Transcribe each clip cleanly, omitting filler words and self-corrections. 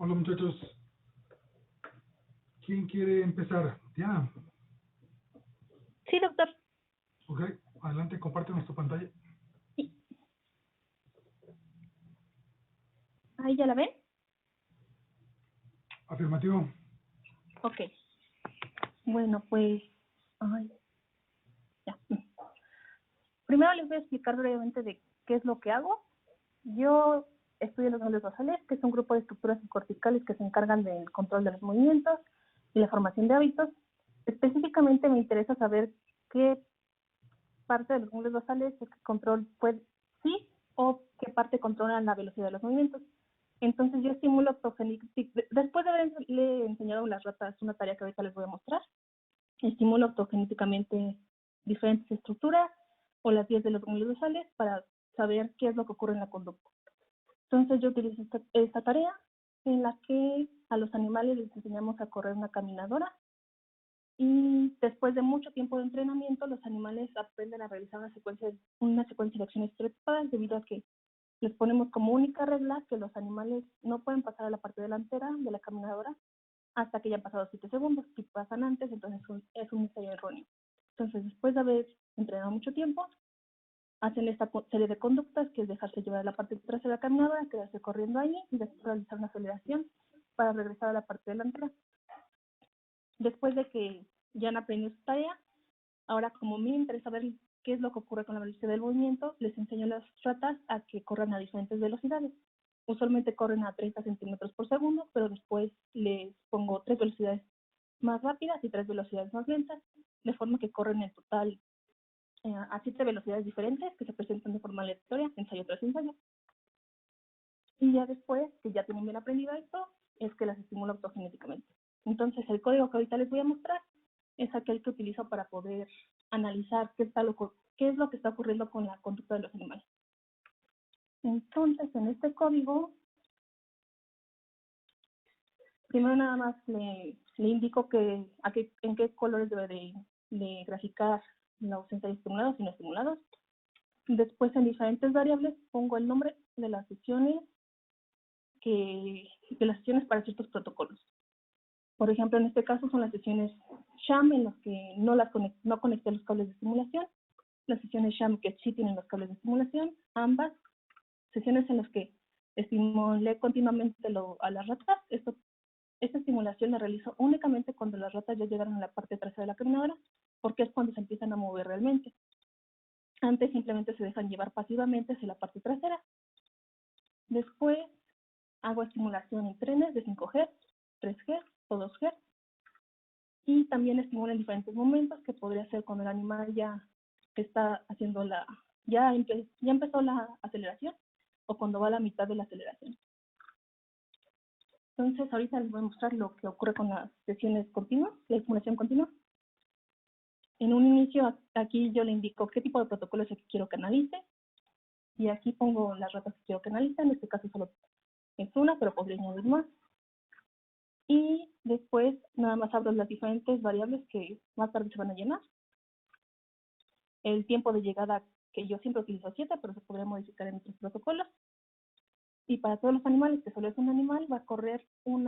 Hola muchachos, ¿quién quiere empezar? Diana. Sí, doctor. Ok, adelante, comparte tu pantalla. Sí. ¿Ahí ya la ven? Afirmativo. Ok. Bueno, pues... Ay, ya. Primero les voy a explicar brevemente de qué es lo que hago. Yo estudio los ganglios basales, que es un grupo de estructuras corticales que se encargan del control de los movimientos y la formación de hábitos. Específicamente me interesa saber qué parte de los ganglios basales es que control puede sí o qué parte controla la velocidad de los movimientos. Entonces yo estimulo después de haberle enseñado a las ratas una tarea que ahorita les voy a mostrar, estimulo autogenéticamente diferentes estructuras o las vías de los ganglios basales para saber qué es lo que ocurre en la conducta. Entonces yo utilizo esta tarea en la que a los animales les enseñamos a correr una caminadora y después de mucho tiempo de entrenamiento los animales aprenden a realizar una secuencia de acciones preparadas debido a que les ponemos como única regla que los animales no pueden pasar a la parte delantera de la caminadora hasta que ya han pasado 7 segundos. Si pasan antes, entonces es un ensayo erróneo. Entonces, después de haber entrenado mucho tiempo, hacen esta serie de conductas, que es dejarse llevar a la parte trasera de la caminadora, quedarse corriendo ahí y después realizar una aceleración para regresar a la parte delantera. Después de que ya han aprendido su tarea, ahora como me interesa ver qué es lo que ocurre con la velocidad del movimiento, les enseño a las ratas a que corran a diferentes velocidades. Usualmente corren a 30 centímetros por segundo, pero después les pongo 3 velocidades más rápidas y 3 velocidades más lentas, de forma que corren en total a 7 velocidades diferentes que se presentan de forma aleatoria, ensayo tras ensayo. Y ya después, que ya tienen bien aprendido esto, es que las estimulo autogenéticamente. Entonces, el código que ahorita les voy a mostrar es aquel que utilizo para poder analizar qué es lo que está ocurriendo con la conducta de los animales. Entonces, en este código, primero nada más le indico en qué colores debe de graficar los ensayos estimulados y no estimulados. Después, en diferentes variables, pongo el nombre de las sesiones para ciertos protocolos. Por ejemplo, en este caso son las sesiones sham en las que no conecté los cables de estimulación, las sesiones sham que sí tienen los cables de estimulación, ambas sesiones en las que estimulé continuamente a las ratas. Esta estimulación la realizo únicamente cuando las ratas ya llegaron a la parte trasera de la caminadora, porque es cuando se empiezan a mover realmente. Antes simplemente se dejan llevar pasivamente hacia la parte trasera. Después hago estimulación en trenes de 5 Hz, 3 Hz o 2 Hz. Y también estimulo en diferentes momentos, que podría ser cuando el animal ya está haciendo ya empezó la aceleración, o cuando va a la mitad de la aceleración. Entonces, ahorita les voy a mostrar lo que ocurre con las sesiones continuas, la estimulación continua. En un inicio, aquí yo le indico qué tipo de protocolo es el que quiero que analice, y aquí pongo las ratas que quiero que analice. En este caso solo es una, pero podría añadir más. Y después nada más abro las diferentes variables que más tarde se van a llenar. El tiempo de llegada, que yo siempre utilizo 7, pero se podría modificar en otros protocolos. Y para todos los animales, que solo es un animal, va a correr un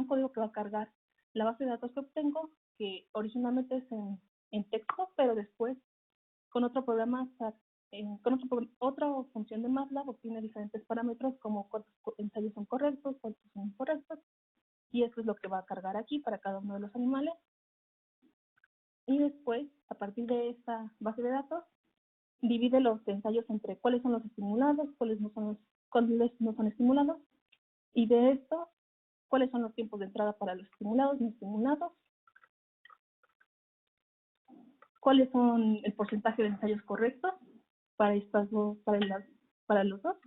código que va a cargar la base de datos que obtengo, que originalmente es en texto, pero después con otro programa, otra función de MATLAB obtiene diferentes parámetros, como cuántos ensayos son correctos, cuántos son incorrectos, y eso es lo que va a cargar aquí para cada uno de los animales. Y después, a partir de esta base de datos, divide los ensayos entre cuáles son los estimulados, cuáles no son estimulados, y de esto, cuáles son los tiempos de entrada para los estimulados y no estimulados, cuáles son el porcentaje de ensayos correctos para los dos,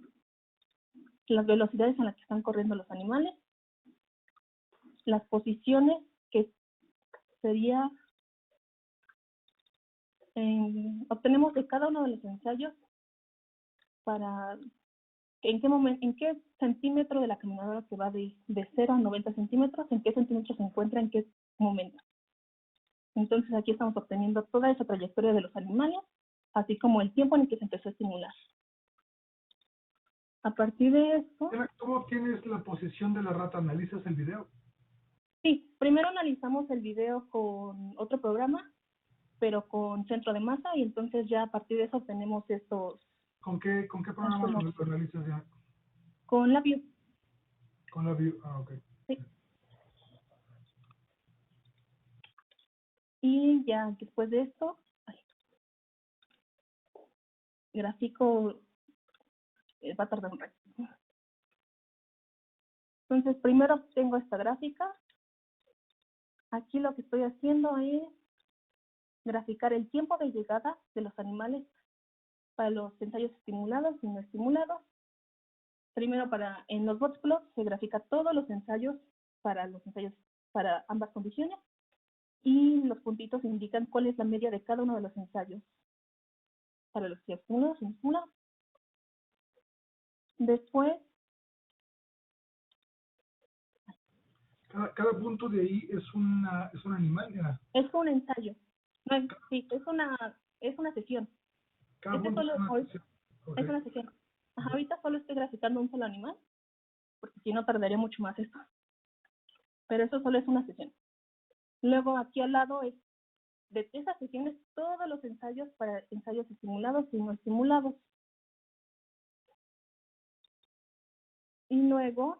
las velocidades en las que están corriendo los animales, las posiciones, que sería, obtenemos de cada uno de los ensayos para en qué centímetro de la caminadora que va de 0 a 90 centímetros, en qué centímetros se encuentra en qué momento. Entonces aquí estamos obteniendo toda esa trayectoria de los animales, así como el tiempo en el que se empezó a estimular. A partir de esto, Diana, ¿cómo obtienes la posición de la rata? ¿Analizas el video? sí, primero analizamos el video con otro programa, pero con centro de masa, y entonces ya a partir de eso obtenemos estos ¿Con qué programa lo analizas ya? con la view. Con la view. Ah, ok. Sí. Y ya después de esto, gráfico va a tardar un rato. Entonces, primero tengo esta gráfica. Aquí lo que estoy haciendo es graficar el tiempo de llegada de los animales para los ensayos estimulados y no estimulados. Primero, en los box plots se grafica todos los ensayos para ambas condiciones, y los puntitos indican cuál es la media de cada uno de los ensayos para los estimulados y no estimulados. Después, Cada punto de ahí es un animal, Diana. es un ensayo. No, sí, es una sesión. Cada punto Solo es una sección. Ok. es una sesión. Ajá, ahorita solo estoy graficando un solo animal, porque si no tardaría mucho más esto. Pero eso solo es una sesión. Luego aquí al lado es de esas sesiones todos los ensayos para ensayos estimulados y no estimulados. Y luego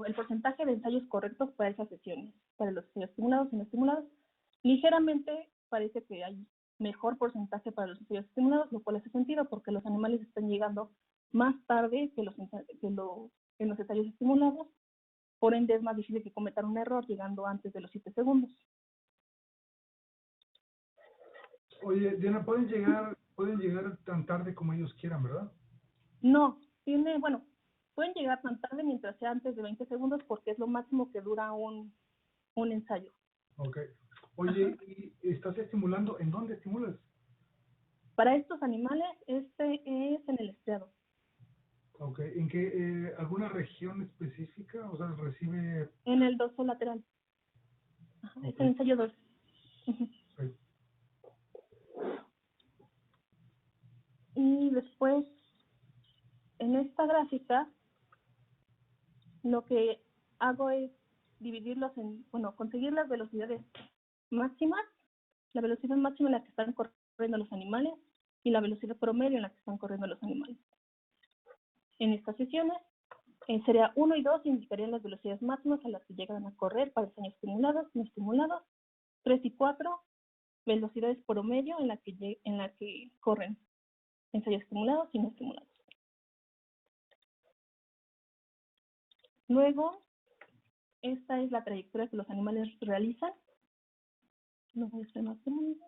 el porcentaje de ensayos correctos para esas sesiones, para los ensayos estimulados y no estimulados. Ligeramente parece que hay mejor porcentaje para los ensayos estimulados, lo cual hace sentido porque los animales están llegando más tarde que en los ensayos estimulados. Por ende, es más difícil que cometan un error llegando antes de los 7 segundos. Oye, Diana, pueden llegar tan tarde como ellos quieran, ¿verdad? No, pueden llegar tan tarde mientras sea antes de 20 segundos porque es lo máximo que dura un ensayo. Ok. Oye, ¿y estás estimulando? ¿En dónde estimulas? Para estos animales, este es en el estriado. Ok. ¿En qué, alguna región específica? O sea, recibe... En el dorso lateral. Ajá, Ok. es el ensayo 2. Ok. Y después, en esta gráfica, lo que hago es conseguir las velocidades máximas, la velocidad máxima en la que están corriendo los animales y la velocidad promedio en la que están corriendo los animales. En estas sesiones, sería 1 y 2 indicarían las velocidades máximas a las que llegan a correr para ensayos estimulados y no estimulados. 3 y 4, velocidades promedio en la que corren ensayos estimulados y no estimulados. Luego, esta es la trayectoria que los animales realizan. Lo voy a hacer más grande.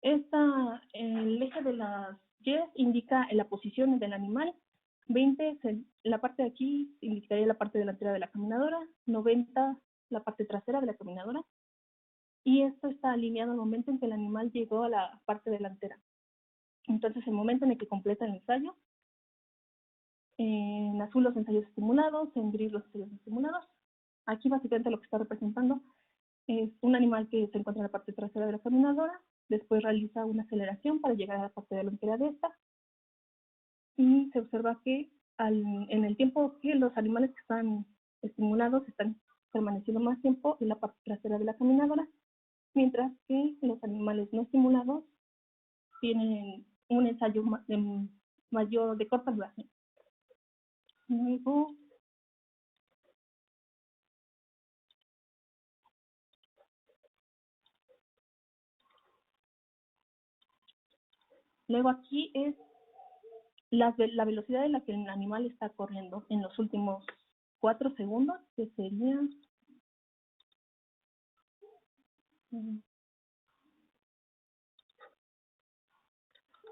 El eje de las Y indica la posición del animal. 20, la parte de aquí indicaría la parte delantera de la caminadora. 90, la parte trasera de la caminadora. Y esto está alineado al momento en que el animal llegó a la parte delantera. Entonces, el momento en el que completa el ensayo. En azul los ensayos estimulados, en gris los ensayos estimulados. Aquí básicamente lo que está representando es un animal que se encuentra en la parte trasera de la caminadora, después realiza una aceleración para llegar a la parte delantera de esta, y se observa que en el tiempo que los animales que están estimulados están permaneciendo más tiempo en la parte trasera de la caminadora, mientras que los animales no estimulados tienen un ensayo de corta duración. Luego aquí es la velocidad en la que el animal está corriendo en los últimos 4 segundos, que sería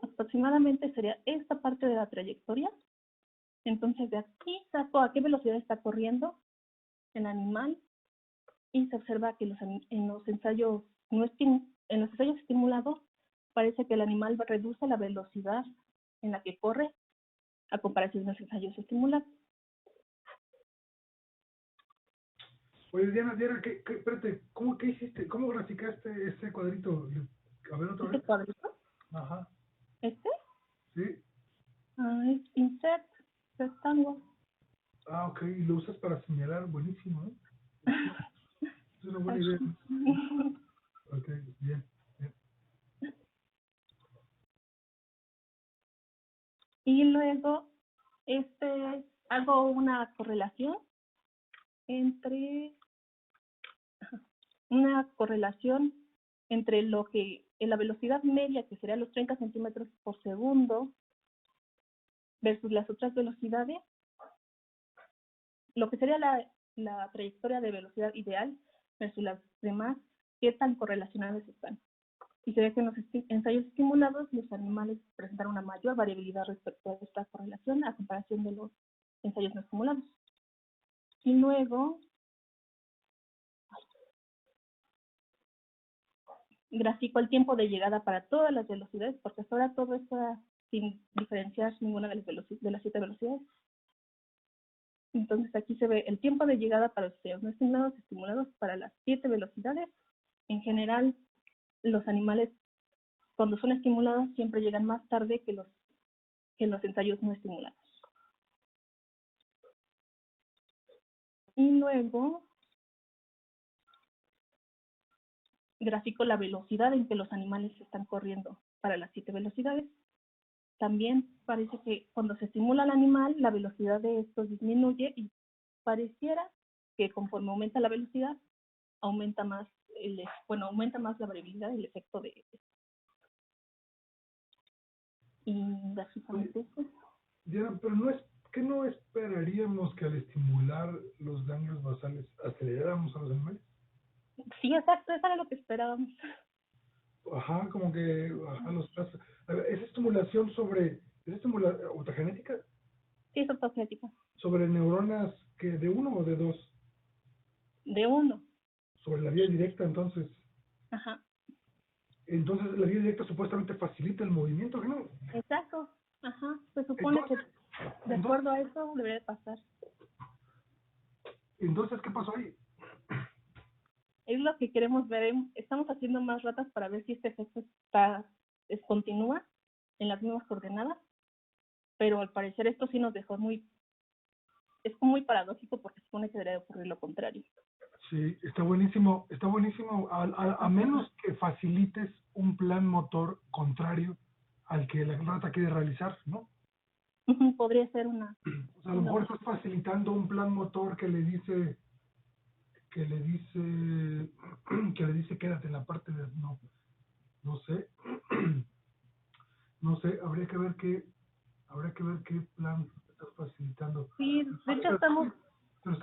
aproximadamente sería esta parte de la trayectoria. Entonces, de aquí saco a qué velocidad está corriendo el animal, y se observa que en los ensayos estimulados parece que el animal reduce la velocidad en la que corre a comparación de los ensayos estimulados. Oye, Diana, espérate, ¿qué hiciste? ¿Cómo graficaste ese cuadrito? A ver otra ¿Este vez. cuadrito? Ajá. ¿Este? Sí. Es insert rectangle. Ah, ok. Y lo usas para señalar. Buenísimo, ¿eh? Es una buena idea. Ok, bien. Bien. Y luego, hago una correlación entre lo que en la velocidad media, que sería los 30 centímetros por segundo, versus las otras velocidades, lo que sería la trayectoria de velocidad ideal versus las demás, qué tan correlacionadas están. Y se ve que en los ensayos estimulados los animales presentan una mayor variabilidad respecto a esta correlación a comparación de los ensayos no estimulados. Y luego grafico el tiempo de llegada para todas las velocidades, porque hasta ahora todo está sin diferenciar ninguna de las 7 velocidades. Entonces aquí se ve el tiempo de llegada para los ensayos no estimulados para las 7 velocidades. En general, los animales cuando son estimulados siempre llegan más tarde que los ensayos no estimulados. Y luego grafico la velocidad en que los animales están corriendo para las 7 velocidades. También parece que cuando se estimula al animal, la velocidad de estos disminuye y pareciera que conforme aumenta la velocidad, aumenta más la variabilidad del efecto de esto. Y básicamente eso. Diana, pero no esperaríamos que al estimular los ganglios basales aceleráramos a los animales? Sí, exacto, eso era lo que esperábamos. Ajá, como que los pasos. ¿Es estimulación autogenética? Sí, es autogenética. ¿Sobre neuronas que de uno o de dos? De uno. Sobre la vía directa, entonces. Ajá. Entonces la vía directa supuestamente facilita el movimiento, ¿no? Exacto. Ajá. Se supone que de acuerdo a eso debería pasar. Entonces, ¿qué pasó ahí? Es lo que queremos ver. Estamos haciendo más ratas para ver si este efecto continúa en las mismas coordenadas, pero al parecer esto sí nos dejó es muy paradójico porque supone que debería ocurrir lo contrario. Sí, está buenísimo, a menos que facilites un plan motor contrario al que la rata quiere realizar, ¿no? Podría ser una... O sea, a lo mejor estás facilitando un plan motor que le dice quédate en la parte de no sé no sé, habría que ver qué plan estás facilitando. Sí, de hecho estamos... Pero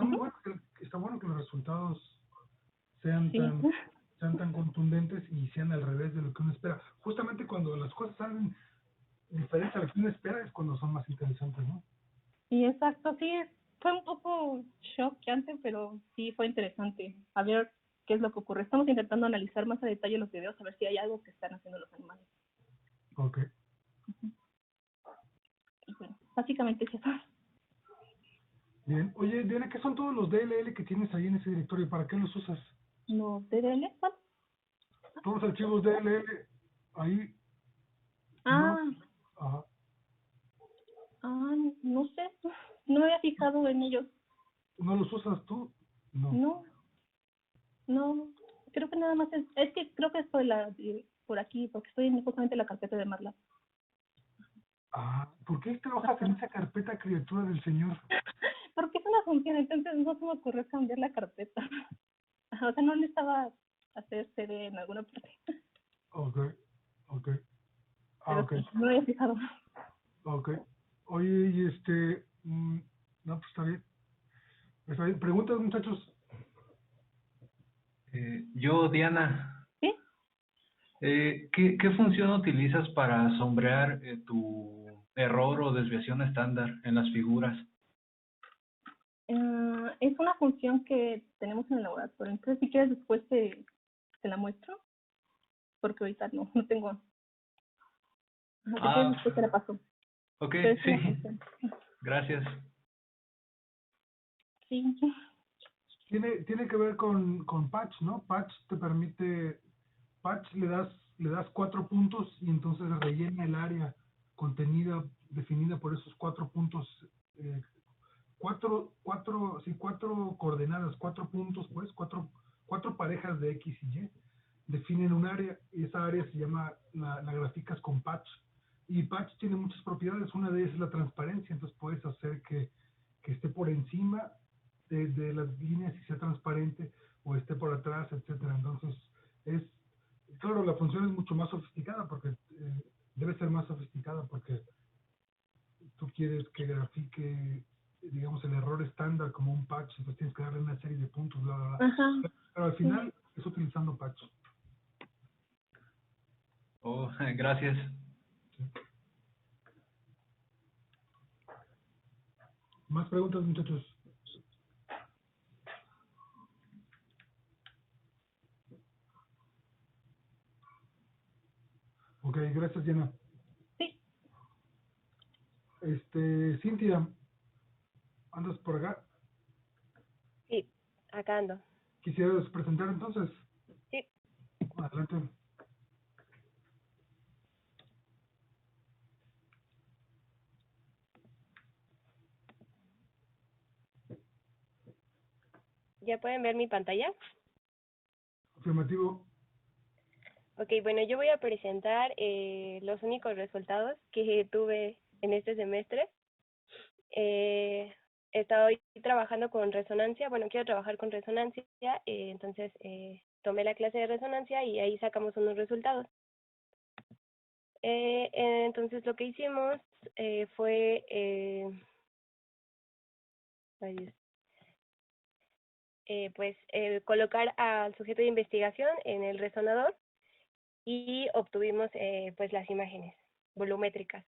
está bueno que los resultados sean sí. tan contundentes y sean al revés de lo que uno espera. Justamente cuando las cosas salen diferentes a lo que uno espera es cuando son más interesantes, ¿no? Sí, exacto, sí, fue un poco choqueante, pero sí fue interesante. A ver qué es lo que ocurre. Estamos intentando analizar más a detalle los videos, a ver si hay algo que están haciendo los animales. Ok. Y bueno, básicamente es eso. Bien. Oye, Diana, ¿qué son todos los DLL que tienes ahí en ese directorio? ¿Para qué los usas? ¿Los DDL? ¿Cuál? Todos los archivos DLL ahí. Ah, No. Ajá. no sé, no me había fijado en ellos. ¿No los usas tú? No. No, creo que nada más es que creo que es por aquí, porque estoy justamente en la carpeta de MATLAB. Ah, ¿por qué trabajas en esa carpeta, criatura del Señor? Porque es una función, entonces no se me ocurrió cambiar la carpeta. O sea, no necesitaba hacer CD en alguna parte. Ok. Pero Ok. sí, no me había fijado. Ok. Oye, y no, pues está bien. Está bien. Preguntas, muchachos. Yo, Diana, ¿Sí? ¿qué función utilizas para sombrear tu error o desviación estándar en las figuras? Es una función que tenemos en el laboratorio. Entonces, si quieres, después te la muestro. Porque ahorita no tengo. Después te la paso. Ok, Pero es una sí, función. gracias. Sí. Tiene que ver con Patch, ¿no? Patch le das le das 4 puntos y entonces rellena el área contenida, definida por esos 4 puntos, eh, cuatro coordenadas, 4 puntos, pues, cuatro parejas de X y Y definen un área y esa área se llama, la graficas con patch. Y patch tiene muchas propiedades, una de ellas es la transparencia, entonces puedes hacer que esté por encima de las líneas y sea transparente o esté por atrás, etcétera. Entonces, es, claro, la función es mucho más sofisticada porque debe ser más sofisticada porque tú quieres que grafique, digamos, el error estándar como un patch, entonces tienes que darle una serie de puntos, bla, bla, bla. Ajá. Pero al Sí. final es utilizando patch. Oh, gracias. Más preguntas, muchachos. Ok, gracias, Diana. Sí. Cintia, ¿andas por acá? Sí, acá ando. ¿Quisieras presentar entonces? Sí, Adelante. ¿ya pueden ver mi pantalla? Afirmativo. Ok, bueno, yo voy a presentar los únicos resultados que tuve en este semestre. Estoy trabajando con resonancia, bueno, quiero trabajar con resonancia, entonces tomé la clase de resonancia y ahí sacamos unos resultados. Entonces lo que hicimos fue, ay, Dios. Pues colocar al sujeto de investigación en el resonador y obtuvimos pues las imágenes volumétricas.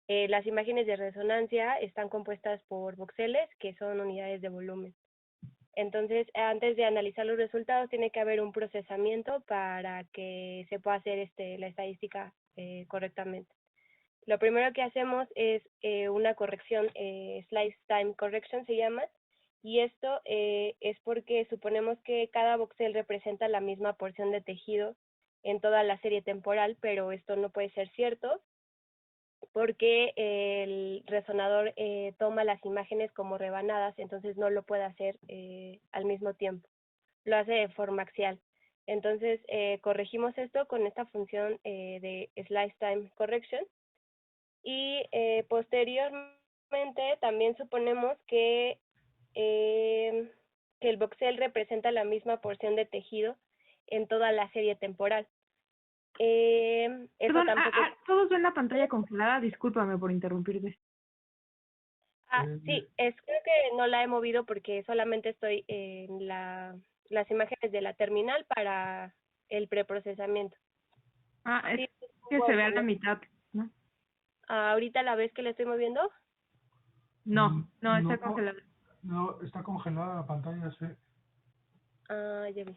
Las imágenes de resonancia están compuestas por voxeles, que son unidades de volumen. Entonces, antes de analizar los resultados, tiene que haber un procesamiento para que se pueda hacer la estadística correctamente. Lo primero que hacemos es una corrección, slice time correction se llama, y esto es porque suponemos que cada voxel representa la misma porción de tejido en toda la serie temporal, pero esto no puede ser cierto porque el resonador toma las imágenes como rebanadas, entonces no lo puede hacer al mismo tiempo, lo hace de forma axial. Entonces corregimos esto con esta función de slice time correction y posteriormente también suponemos que el voxel representa la misma porción de tejido en toda la serie temporal. Eso Perdón, tampoco... todos ven la pantalla congelada, discúlpame por interrumpirte. Sí, creo que no la he movido porque solamente estoy en las imágenes de la terminal para el preprocesamiento. Es Sí, que se ve a la mitad, ¿no? ¿ahorita la vez que le estoy moviendo? No, está congelada. No, está congelada la pantalla, sí. Ya vi.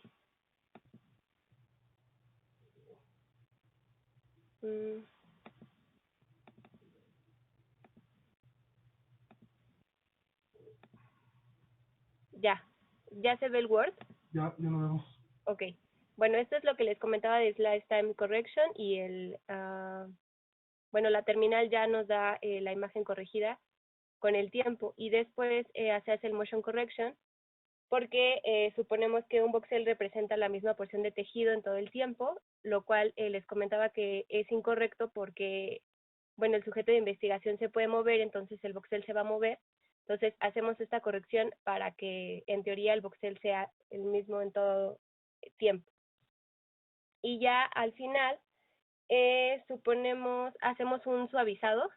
¿Ya se ve el Word? Ya lo vemos. Ok. Bueno, esto es lo que les comentaba de Slice Time Correction y bueno, la terminal ya nos da la imagen corregida con el tiempo y después se hace el Motion Correction porque suponemos que un voxel representa la misma porción de tejido en todo el tiempo, lo cual les comentaba que es incorrecto porque, bueno, el sujeto de investigación se puede mover, entonces el voxel se va a mover. Entonces hacemos esta corrección para que en teoría el voxel sea el mismo en todo tiempo. Y ya al final, hacemos un suavizado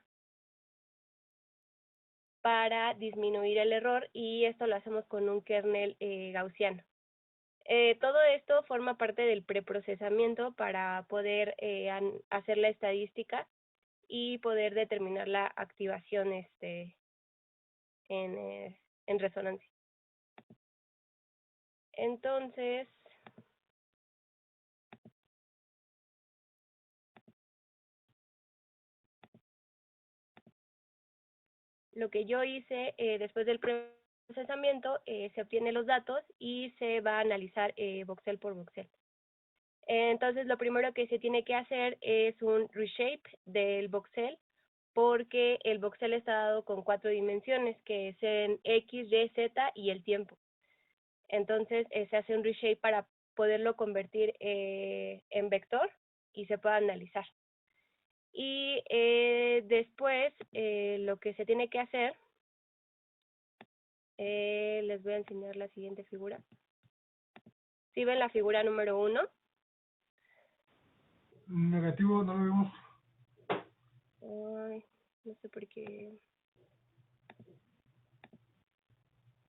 para disminuir el error y esto lo hacemos con un kernel gaussiano. Todo esto forma parte del preprocesamiento para poder hacer la estadística y poder determinar la activación en resonancia. Entonces, lo que yo hice después del procesamiento, se obtienen los datos y se va a analizar voxel por voxel. Entonces, lo primero que se tiene que hacer es un reshape del voxel, porque el voxel está dado con 4 dimensiones, que es en X, Y, Z y el tiempo. Entonces, se hace un reshape para poderlo convertir en vector y se pueda analizar. Y después, lo que se tiene que hacer, les voy a enseñar la siguiente figura. ¿Sí ven la figura número 1? Negativo, no lo vemos. Ay, no sé por qué.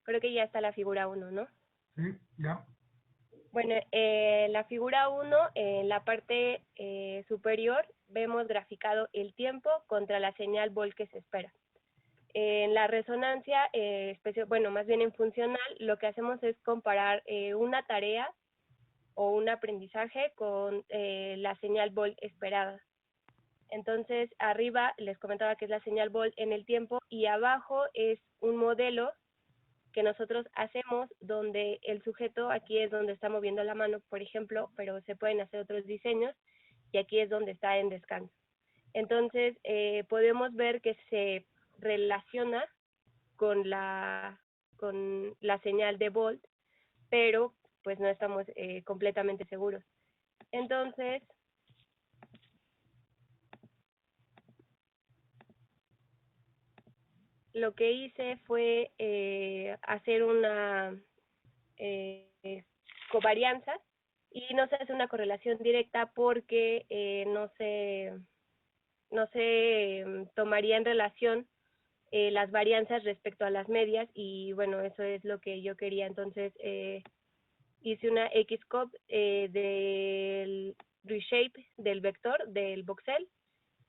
Creo que ya está la figura 1, ¿no? Sí, ya. Bueno, la figura 1, en la parte superior, vemos graficado el tiempo contra la señal Volt que se espera. En la resonancia, bueno, más bien en funcional, lo que hacemos es comparar una tarea o un aprendizaje con la señal Volt esperada. Entonces, arriba les comentaba que es la señal Volt en el tiempo y abajo es un modelo que nosotros hacemos donde el sujeto, aquí es donde está moviendo la mano, por ejemplo, pero se pueden hacer otros diseños, y aquí es donde está en descanso. Entonces, podemos ver que se relaciona con la señal de Volt, pero pues no estamos completamente seguros. Entonces, lo que hice fue hacer una covarianza, y no se hace una correlación directa porque no se tomaría en relación las varianzas respecto a las medias, y bueno, eso es lo que yo quería. Entonces hice una Xcop del reshape del vector, del voxel,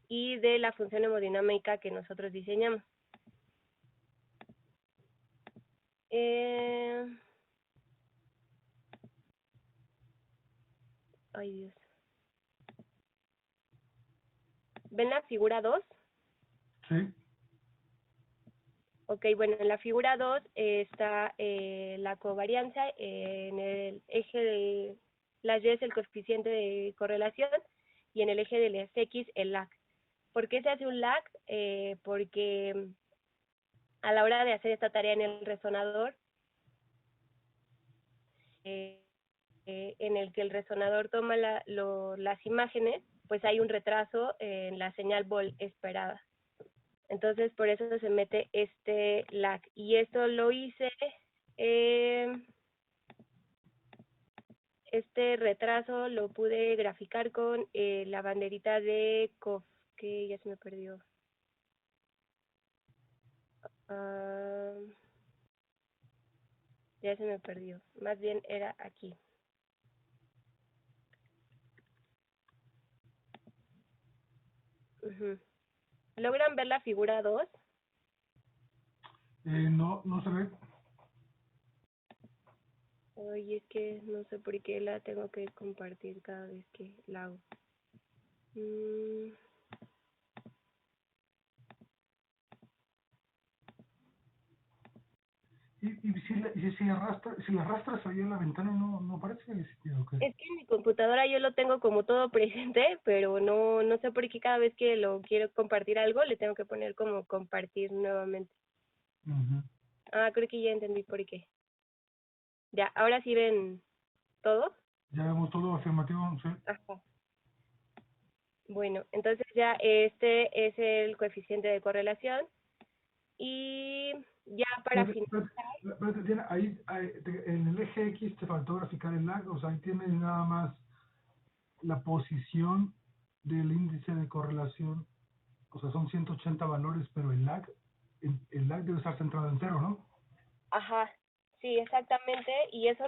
y de la función hemodinámica que nosotros diseñamos. Ay, Dios. ¿Ven la figura 2? Sí. Ok, bueno, en la figura 2 está la covarianza, en el eje de las Y es el coeficiente de correlación, y en el eje de las X el lag. ¿Por qué se hace un lag? Porque a la hora de hacer esta tarea en el resonador, en el que el resonador toma las imágenes, pues hay un retraso en la señal Volt esperada. Entonces, por eso se mete este lag. Y esto lo hice, este retraso lo pude graficar con la banderita de COF, que ya se me perdió. Ya se me perdió. Más bien era aquí. ¿Logran ver la figura 2? No, no se ve. Oye, es que no sé por qué la tengo que compartir cada vez que la hago. Si la arrastras ahí en la ventana, no aparece. Okay. Es que en mi computadora yo lo tengo como todo presente, pero no sé por qué cada vez que lo quiero compartir algo le tengo que poner como compartir nuevamente. Creo que ya entendí por qué. Ya, ahora sí ven todo. Ya vemos todo afirmativo, sí. Ajá. Bueno, entonces ya este es el coeficiente de correlación, y ya para finalizar. Pero tiene, ahí, en el eje X te faltó graficar el lag, o sea, ahí tienes nada más la posición del índice de correlación, o sea, son 180 valores, pero el lag debe estar centrado en 0, ¿no? Ajá, sí, exactamente, y eso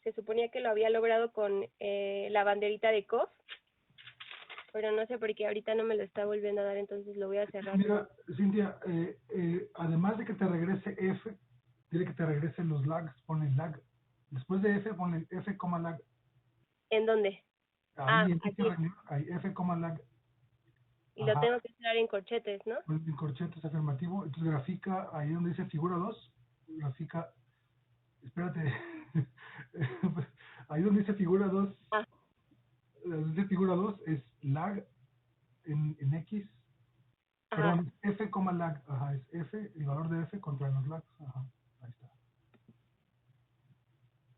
se suponía que lo había logrado con la banderita de COF, pero no sé por qué ahorita no me lo está volviendo a dar, entonces lo voy a cerrar. Mira, Cintia, además de que te regrese F, dile que te regresen los lags, ponle lag. Después de F, ponle F, lag. ¿En dónde? Ahí, Aquí. Ahí, F, lag. Y lo tengo que cerrar en corchetes, ¿no? En corchetes afirmativo. Entonces grafica ahí donde dice figura 2. Grafica. Espérate. Ahí donde dice figura 2. de figura 2 es lag en X. Ajá. Perdón, F, lag. Ajá, es F, el valor de F contra los lags. Ajá, ahí está.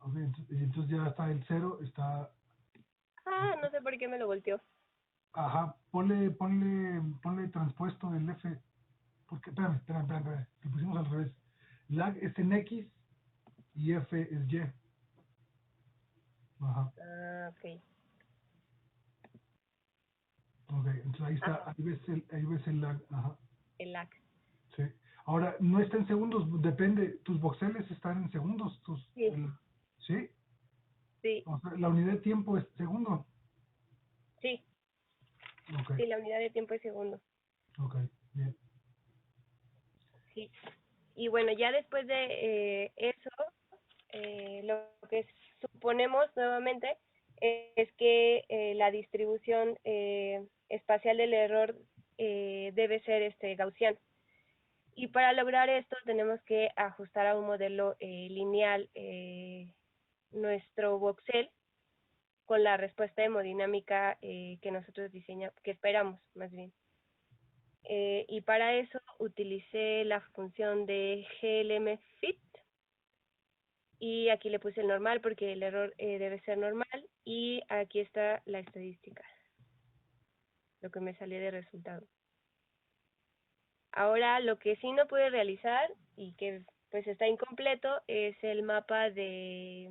Ok, entonces ya está el 0, está... No sé por qué me lo volteó. Ajá, ponle transpuesto el F. Porque, espérame, lo pusimos al revés. Lag es en X y F es Y. Ajá. Ok. Ok, entonces ahí está, Ajá. ahí ves el lag. Ajá. El lag. Sí. Ahora, no está en segundos, depende. Tus voxeles están en segundos. Sí. ¿Sí? Sí. O sea, la unidad de tiempo es segundo. Sí. Ok, Sí, la unidad de tiempo es segundo. ok, bien. Sí. Y bueno, ya después de eso, lo que suponemos nuevamente es que la distribución espacial del error debe ser gaussiano. Y para lograr esto tenemos que ajustar a un modelo lineal nuestro voxel con la respuesta hemodinámica que nosotros diseñamos, que esperamos más bien. Y para eso utilicé la función de glmfit y aquí le puse el normal porque el error debe ser normal y aquí está la estadística, lo que me salió de resultado. Ahora lo que sí no pude realizar y que pues está incompleto es el mapa de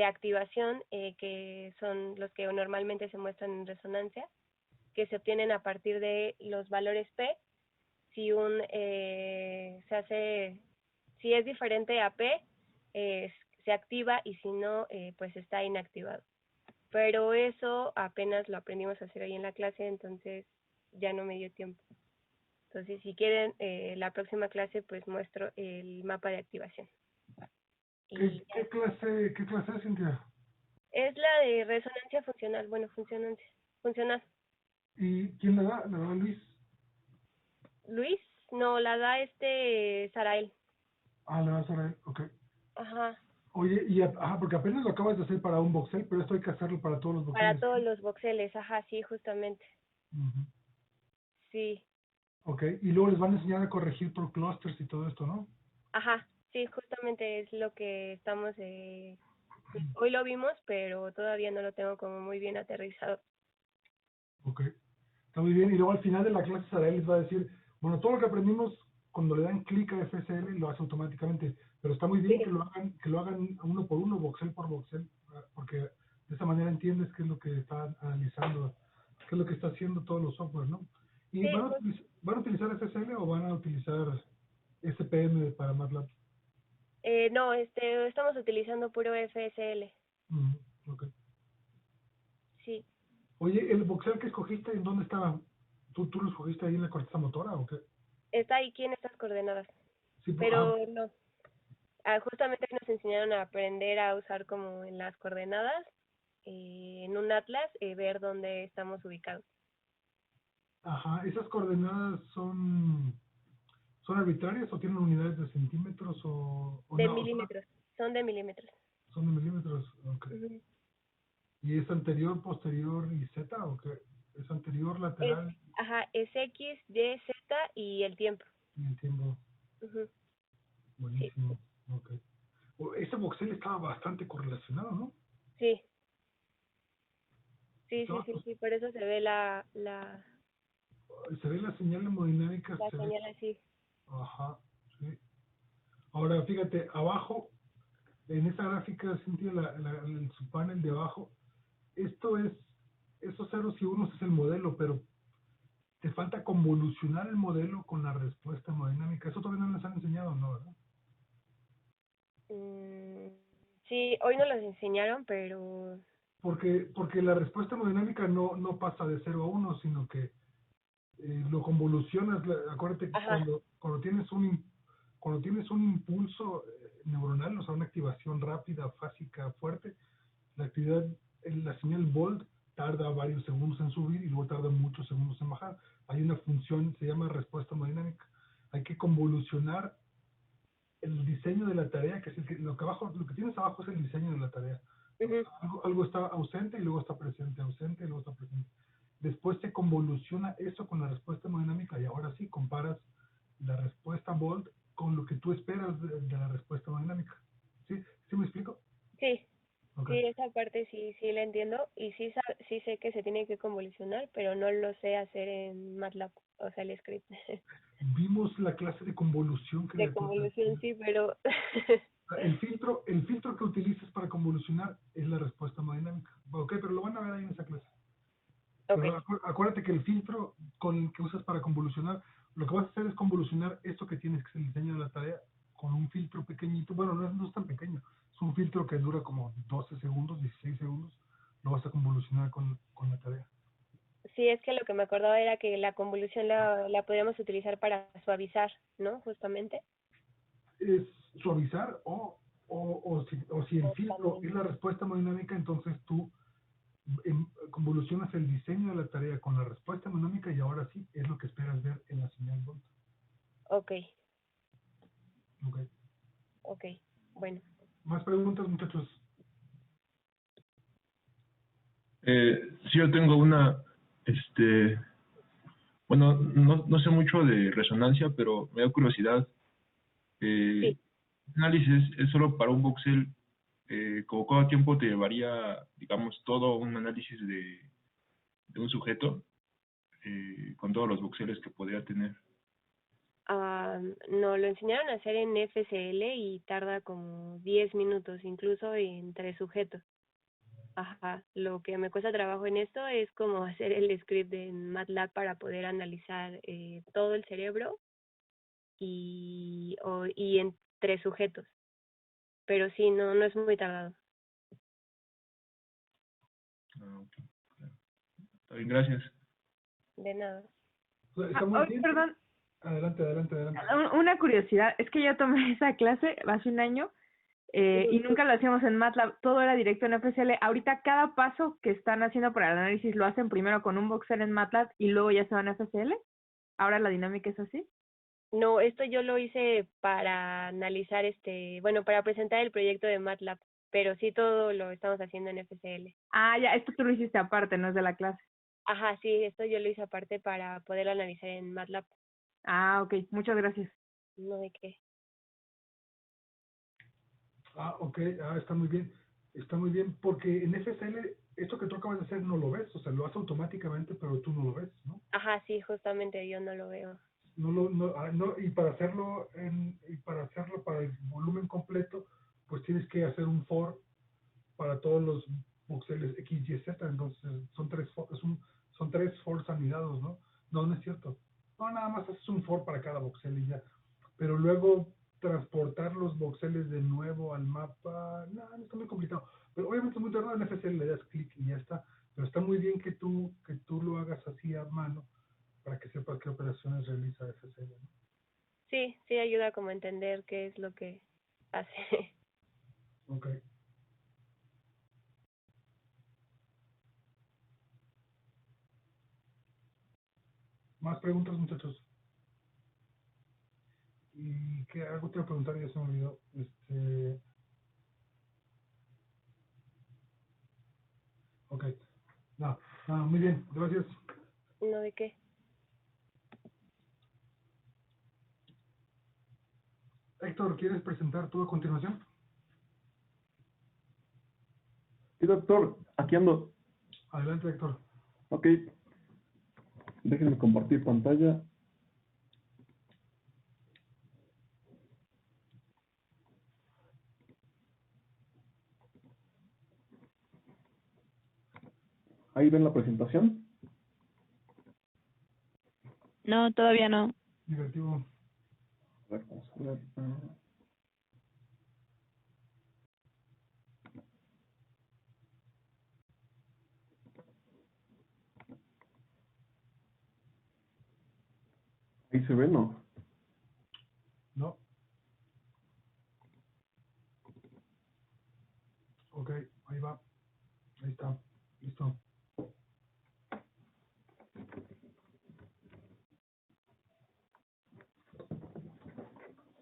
activación que son los que normalmente se muestran en resonancia, que se obtienen a partir de los valores P. Si si es diferente a P, se activa y si no, pues está inactivado. Pero eso apenas lo aprendimos a hacer ahí en la clase, entonces ya no me dio tiempo. Entonces, si quieren, la próxima clase pues muestro el mapa de activación. ¿Qué clase es, Cintia? Es la de resonancia funcional, funcional. ¿Y quién la da? ¿La da Luis? Luis, no, la da Sarael. Ah, la da Sarael, ok. Ajá. Oye, porque apenas lo acabas de hacer para un voxel, pero esto hay que hacerlo para todos los Para voxeles. todos los voxeles, ajá, sí, justamente. Uh-huh. Sí. Ok, y luego les van a enseñar a corregir por clusters y todo esto, ¿no? Ajá, sí, justamente es lo que estamos, hoy lo vimos, pero todavía no lo tengo como muy bien aterrizado. Ok, está muy bien. Y luego al final de la clase Sarael les va a decir, bueno, todo lo que aprendimos cuando le dan clic a FSL lo hace automáticamente, pero está muy bien Sí, que lo hagan uno por uno, voxel por voxel, porque de esa manera entiendes qué es lo que está analizando, qué es lo que está haciendo todos los software, ¿no? ¿Y sí, van a utilizar FSL o van a utilizar SPM para MATLAB? no, estamos utilizando puro FSL. Ok. Sí, Oye, ¿el voxel que escogiste, en dónde estaba? ¿Tú lo escogiste ahí en la corteza motora o qué? está aquí en estas coordenadas, Sí, pero no. Justamente nos enseñaron a aprender a usar como en las coordenadas, en un atlas, ver dónde estamos ubicados. ajá, ¿esas coordenadas son arbitrarias o tienen unidades de centímetros o De no? milímetros, son de milímetros. Son de milímetros, ok. Ujú. ¿Y es anterior, posterior y Z o qué? ¿Es anterior, Es, lateral es X, Y, Z y el tiempo. y el tiempo? Ujú. Sí, Buenísimo, ok. Ese voxel estaba bastante correlacionado, ¿no? sí, sí, sí, Estaba, sí, pues, sí, por eso se ve la se ve la señal hemodinámica, se ve, señal así. ajá, sí. Ahora, fíjate, abajo, en esa gráfica, Cintia, el subpanel de abajo, esto es, esos ceros y unos es el modelo, pero te falta convolucionar el modelo con la respuesta hemodinámica. Eso todavía no les han enseñado, ¿no? ¿Verdad? Mm, sí, hoy no los enseñaron, pero... Porque la respuesta hemodinámica no pasa de 0 a 1, sino que lo convolucionas. Acuérdate que Ajá, cuando tienes un impulso neuronal, o sea, una activación rápida, fásica, fuerte, la señal Volt tarda varios segundos en subir y luego tarda muchos segundos en bajar. Hay una función, se llama respuesta hemodinámica. Hay que convolucionar el diseño de la tarea, lo que tienes abajo es el diseño de la tarea. Ujú. Algo está ausente y luego está presente, ausente y luego está presente. Después se convoluciona eso con la respuesta hemodinámica y ahora sí comparas la respuesta Bolt con lo que tú esperas de la respuesta hemodinámica. ¿Sí? ¿Sí me explico? Sí, Ok. sí, esa parte sí la entiendo y sí sé que se tiene que convolucionar, pero no lo sé hacer en MATLAB, o sea, el script. Vimos la clase de convolución que De le toca. convolución sí, pero El filtro que utilizas para convolucionar es la respuesta hemodinámica. Ok, pero lo van a ver ahí en esa clase. ok, Pero acuérdate que el filtro con el que usas para convolucionar, lo que vas a hacer es convolucionar esto que tienes, que es el diseño de la tarea, con un filtro pequeñito. Bueno, no es tan pequeño. Es un filtro que dura como 12 segundos, 16 segundos. Lo vas a convolucionar con la tarea. sí, es que lo que me acordaba era que la convolución la podíamos utilizar para suavizar, ¿no? Justamente. Es suavizar o si el O filtro también. es la respuesta hemodinámica, entonces tú convolucionas el diseño de la tarea con la respuesta hemodinámica y ahora sí es lo que esperas ver en la señal Volt. Ok, Ok. ok, bueno. ¿Más preguntas, muchachos? Sí, yo tengo una, bueno, no sé mucho de resonancia, pero me da curiosidad. Sí, Análisis es solo para un voxel, ¿como cuánto tiempo te llevaría, digamos, todo un análisis de un sujeto, con todos los voxeles que podría tener? nos lo enseñaron a hacer en FCL y tarda como 10 minutos, incluso entre sujetos. Ajá, lo que me cuesta trabajo en esto es como hacer el script en MATLAB para poder analizar todo el cerebro y entre sujetos. Pero sí, no es muy tardado. Ah, ok, claro. Está bien, gracias. De nada. Está muy bien. Perdón, Adelante, adelante, adelante. una curiosidad, es que yo tomé esa clase hace un año y nunca lo hacíamos en MATLAB, todo era directo en FSL. Ahorita cada paso que están haciendo para el análisis lo hacen primero con un voxel en MATLAB y luego ya se van a FSL. Ahora la dinámica es así. No, esto yo lo hice para analizar bueno, para presentar el proyecto de MATLAB, pero sí todo lo estamos haciendo en FCL. Ah, ya, esto tú lo hiciste aparte, no es de la clase. Ajá, sí, esto yo lo hice aparte para poder analizar en MATLAB. Ah, ok, muchas gracias. No de qué. Ok, está muy bien. Está muy bien, porque en FSL, esto que tú acabas de hacer no lo ves, o sea, lo hace automáticamente, pero tú no lo ves, ¿no? Ajá, sí, justamente yo no lo veo. Y para el volumen completo, pues tienes que hacer un for para todos los voxeles X, Y, Z, entonces son tres fors anidados, ¿no? No es cierto. No, nada más haces un for para cada voxel y ya. Pero luego transportar los voxeles de nuevo al mapa, no está muy complicado. Pero obviamente es muy tardado en FSL, le das clic y ya está. Pero está muy bien que tú lo hagas así a mano para que sepas qué operaciones realiza FSL, ¿no? Sí, sí ayuda como a entender qué es lo que hace. Ok. Más preguntas, muchachos. ¿Y qué algo te iba a preguntar? Ya se me olvidó. Ok. No, muy bien. Gracias. No de qué. Héctor, ¿quieres presentar tú a continuación? Sí, doctor, aquí ando. Adelante, Héctor. Ok, déjenme compartir pantalla. Ahí ven la presentación. No, todavía no. Negativo. A ver, vamos a ver. Ahí se ve, ¿no? No. Ok, ahí va. Ahí está. Listo.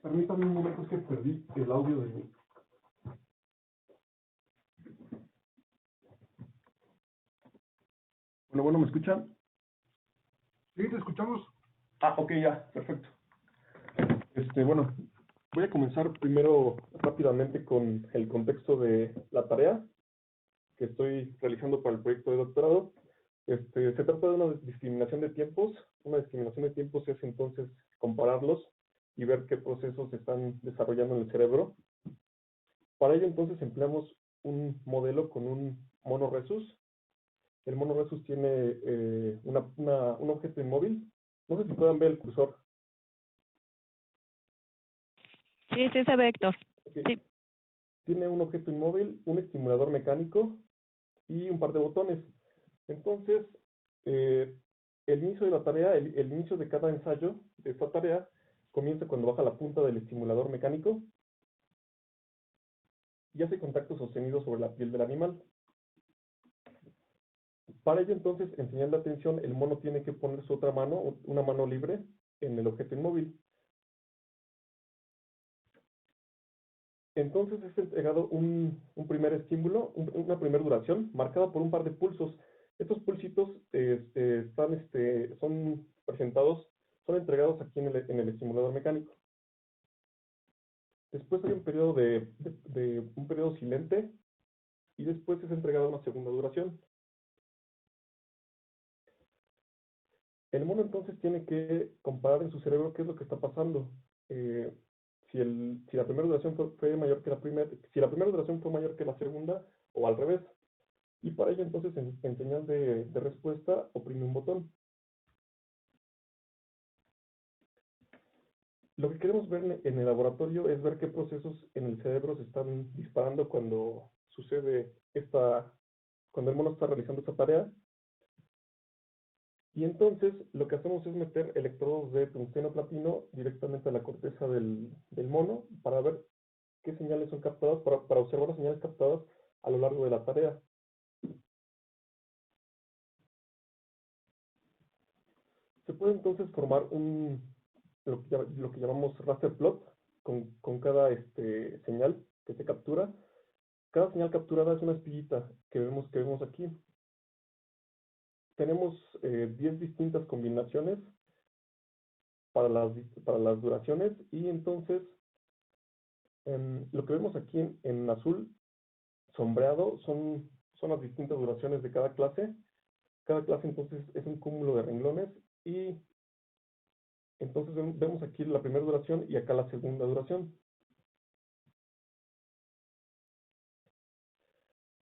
Permítame un momento, es que perdí el audio de mi Bueno, ¿me escuchan? Sí, te escuchamos. Ah, ok, ya, perfecto. Bueno, voy a comenzar primero rápidamente con el contexto de la tarea que estoy realizando para el proyecto de doctorado. Se trata de una discriminación de tiempos. Una discriminación de tiempos es entonces compararlos y ver qué procesos se están desarrollando en el cerebro. Para ello entonces empleamos un modelo con un mono rhesus. El mono rhesus tiene un objeto inmóvil. No sé si puedan ver el cursor. Sí, sí se ve, Héctor. Ok. Sí. Tiene un objeto inmóvil, un estimulador mecánico y un par de botones. Entonces, el inicio de la tarea, el inicio de cada ensayo de esta tarea, comienza cuando baja la punta del estimulador mecánico y hace contacto sostenido sobre la piel del animal. Para ello, entonces, en señal de atención, el mono tiene que poner su otra mano, una mano libre, en el objeto inmóvil. Entonces es entregado un primer estímulo, una primera duración, marcada por un par de pulsos. Estos pulsitos son presentados, son entregados aquí en el estimulador mecánico. Después hay un periodo un periodo silente y después es entregada una segunda duración. El mono entonces tiene que comparar en su cerebro qué es lo que está pasando. Si la primera duración fue mayor que la primera, si la primera duración fue mayor que la segunda, o al revés. Y para ello entonces en señal de respuesta oprime un botón. Lo que queremos ver en el laboratorio es ver qué procesos en el cerebro se están disparando cuando sucede cuando el mono está realizando esta tarea. Y entonces lo que hacemos es meter electrodos de tungsteno platino directamente a la corteza del mono para ver qué señales son captadas, para observar las señales captadas a lo largo de la tarea. Se puede entonces formar lo que llamamos raster plot con cada señal que se captura. Cada señal capturada es una espiguita que vemos aquí. Tenemos 10 distintas combinaciones para las duraciones y entonces lo que vemos aquí en azul sombreado son las distintas duraciones de cada clase. Cada clase entonces es un cúmulo de renglones y entonces vemos aquí la primera duración y acá la segunda duración.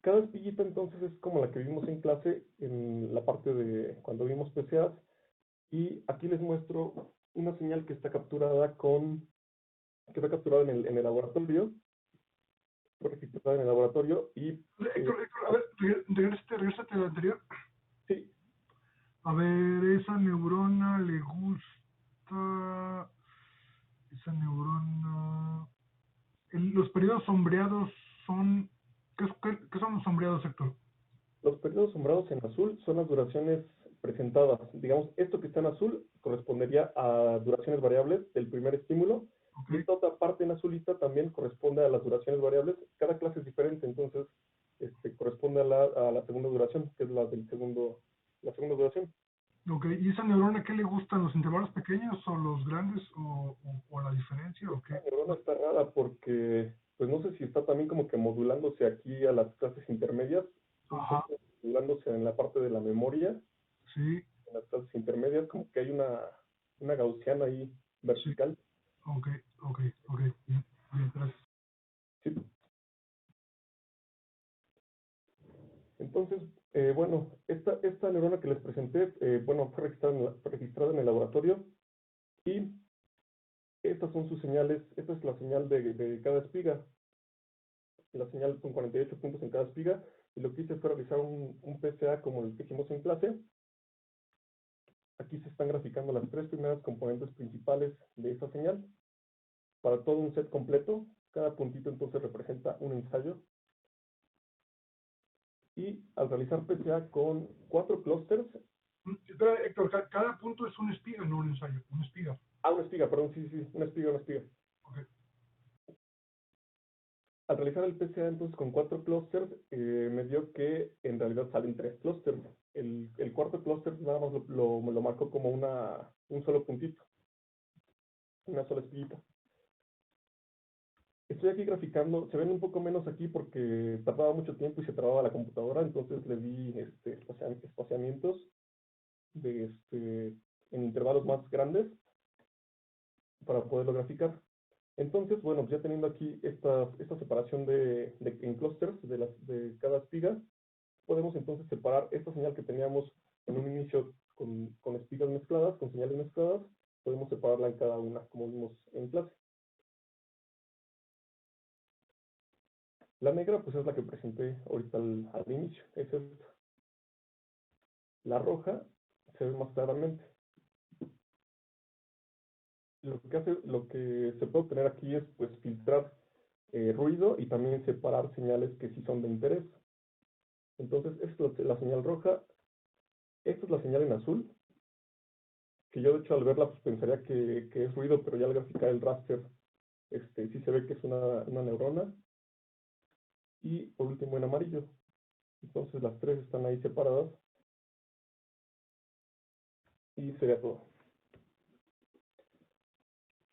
Cada espiguita entonces es como la que vimos en clase en la parte de cuando vimos PCAs y aquí les muestro una señal que está capturada en el laboratorio, fue registrada en el laboratorio y Héctor, a ver, regrésate a lo anterior. sí, A ver, esa neurona le gusta. Esa neurona. Los periodos sombreados son. ¿Qué son los sombreados, Héctor? los periodos sombreados en azul son las duraciones presentadas. Digamos, esto que está en azul correspondería a duraciones variables del primer estímulo. Okay. Y esta otra parte en azulita también corresponde a las duraciones variables. Cada clase es diferente, entonces corresponde a la segunda duración, que es la segunda duración. Ok, ¿y esa neurona qué le gustan? ¿Los intervalos pequeños o los grandes o la diferencia o qué? La neurona está rara porque, pues no sé si está también como que modulándose aquí a las clases intermedias, Ajá. modulándose en la parte de la memoria, Sí. en las clases intermedias, como que hay una gaussiana ahí vertical. Sí. Ok, bien, gracias. Sí. Entonces, bueno, esta neurona que les presenté, fue registrada en el laboratorio y estas son sus señales. Esta es la señal de cada espiga. La señal con 48 puntos en cada espiga. Y lo que hice fue realizar un PCA como el que hicimos en clase. Aquí se están graficando las 3 primeras componentes principales de esa señal. Para todo un set completo, cada puntito entonces representa un ensayo. Y al realizar PCA con 4 clústeres. Espera, Héctor, cada punto es una espiga, no un ensayo, una espiga. Una espiga, perdón, sí, una espiga. Okay. Al realizar el PCA entonces con 4 clústeres, me dio que en realidad salen 3 clústeres. El cuarto sola espiguita. Estoy aquí graficando, se ven un poco menos aquí porque tardaba mucho tiempo y se trababa la computadora, entonces le di espaciamientos en intervalos más grandes para poderlo graficar. Entonces, bueno, ya teniendo aquí esta separación en clusters de cada espiga, podemos entonces separar esta señal que teníamos en un inicio con espigas mezcladas, con señales mezcladas, podemos separarla en cada una, como vimos en clase. La negra, pues es la que presenté ahorita al inicio, es esta. La roja se ve más claramente. Lo que se puede obtener aquí es pues filtrar ruido y también separar señales que sí son de interés. Entonces, esta es la señal roja, esta es la señal en azul, que yo de hecho al verla pues pensaría que es ruido, pero ya al graficar el raster, sí se ve que es una neurona. Y por último en amarillo. Entonces las tres están ahí separadas. Y sería todo.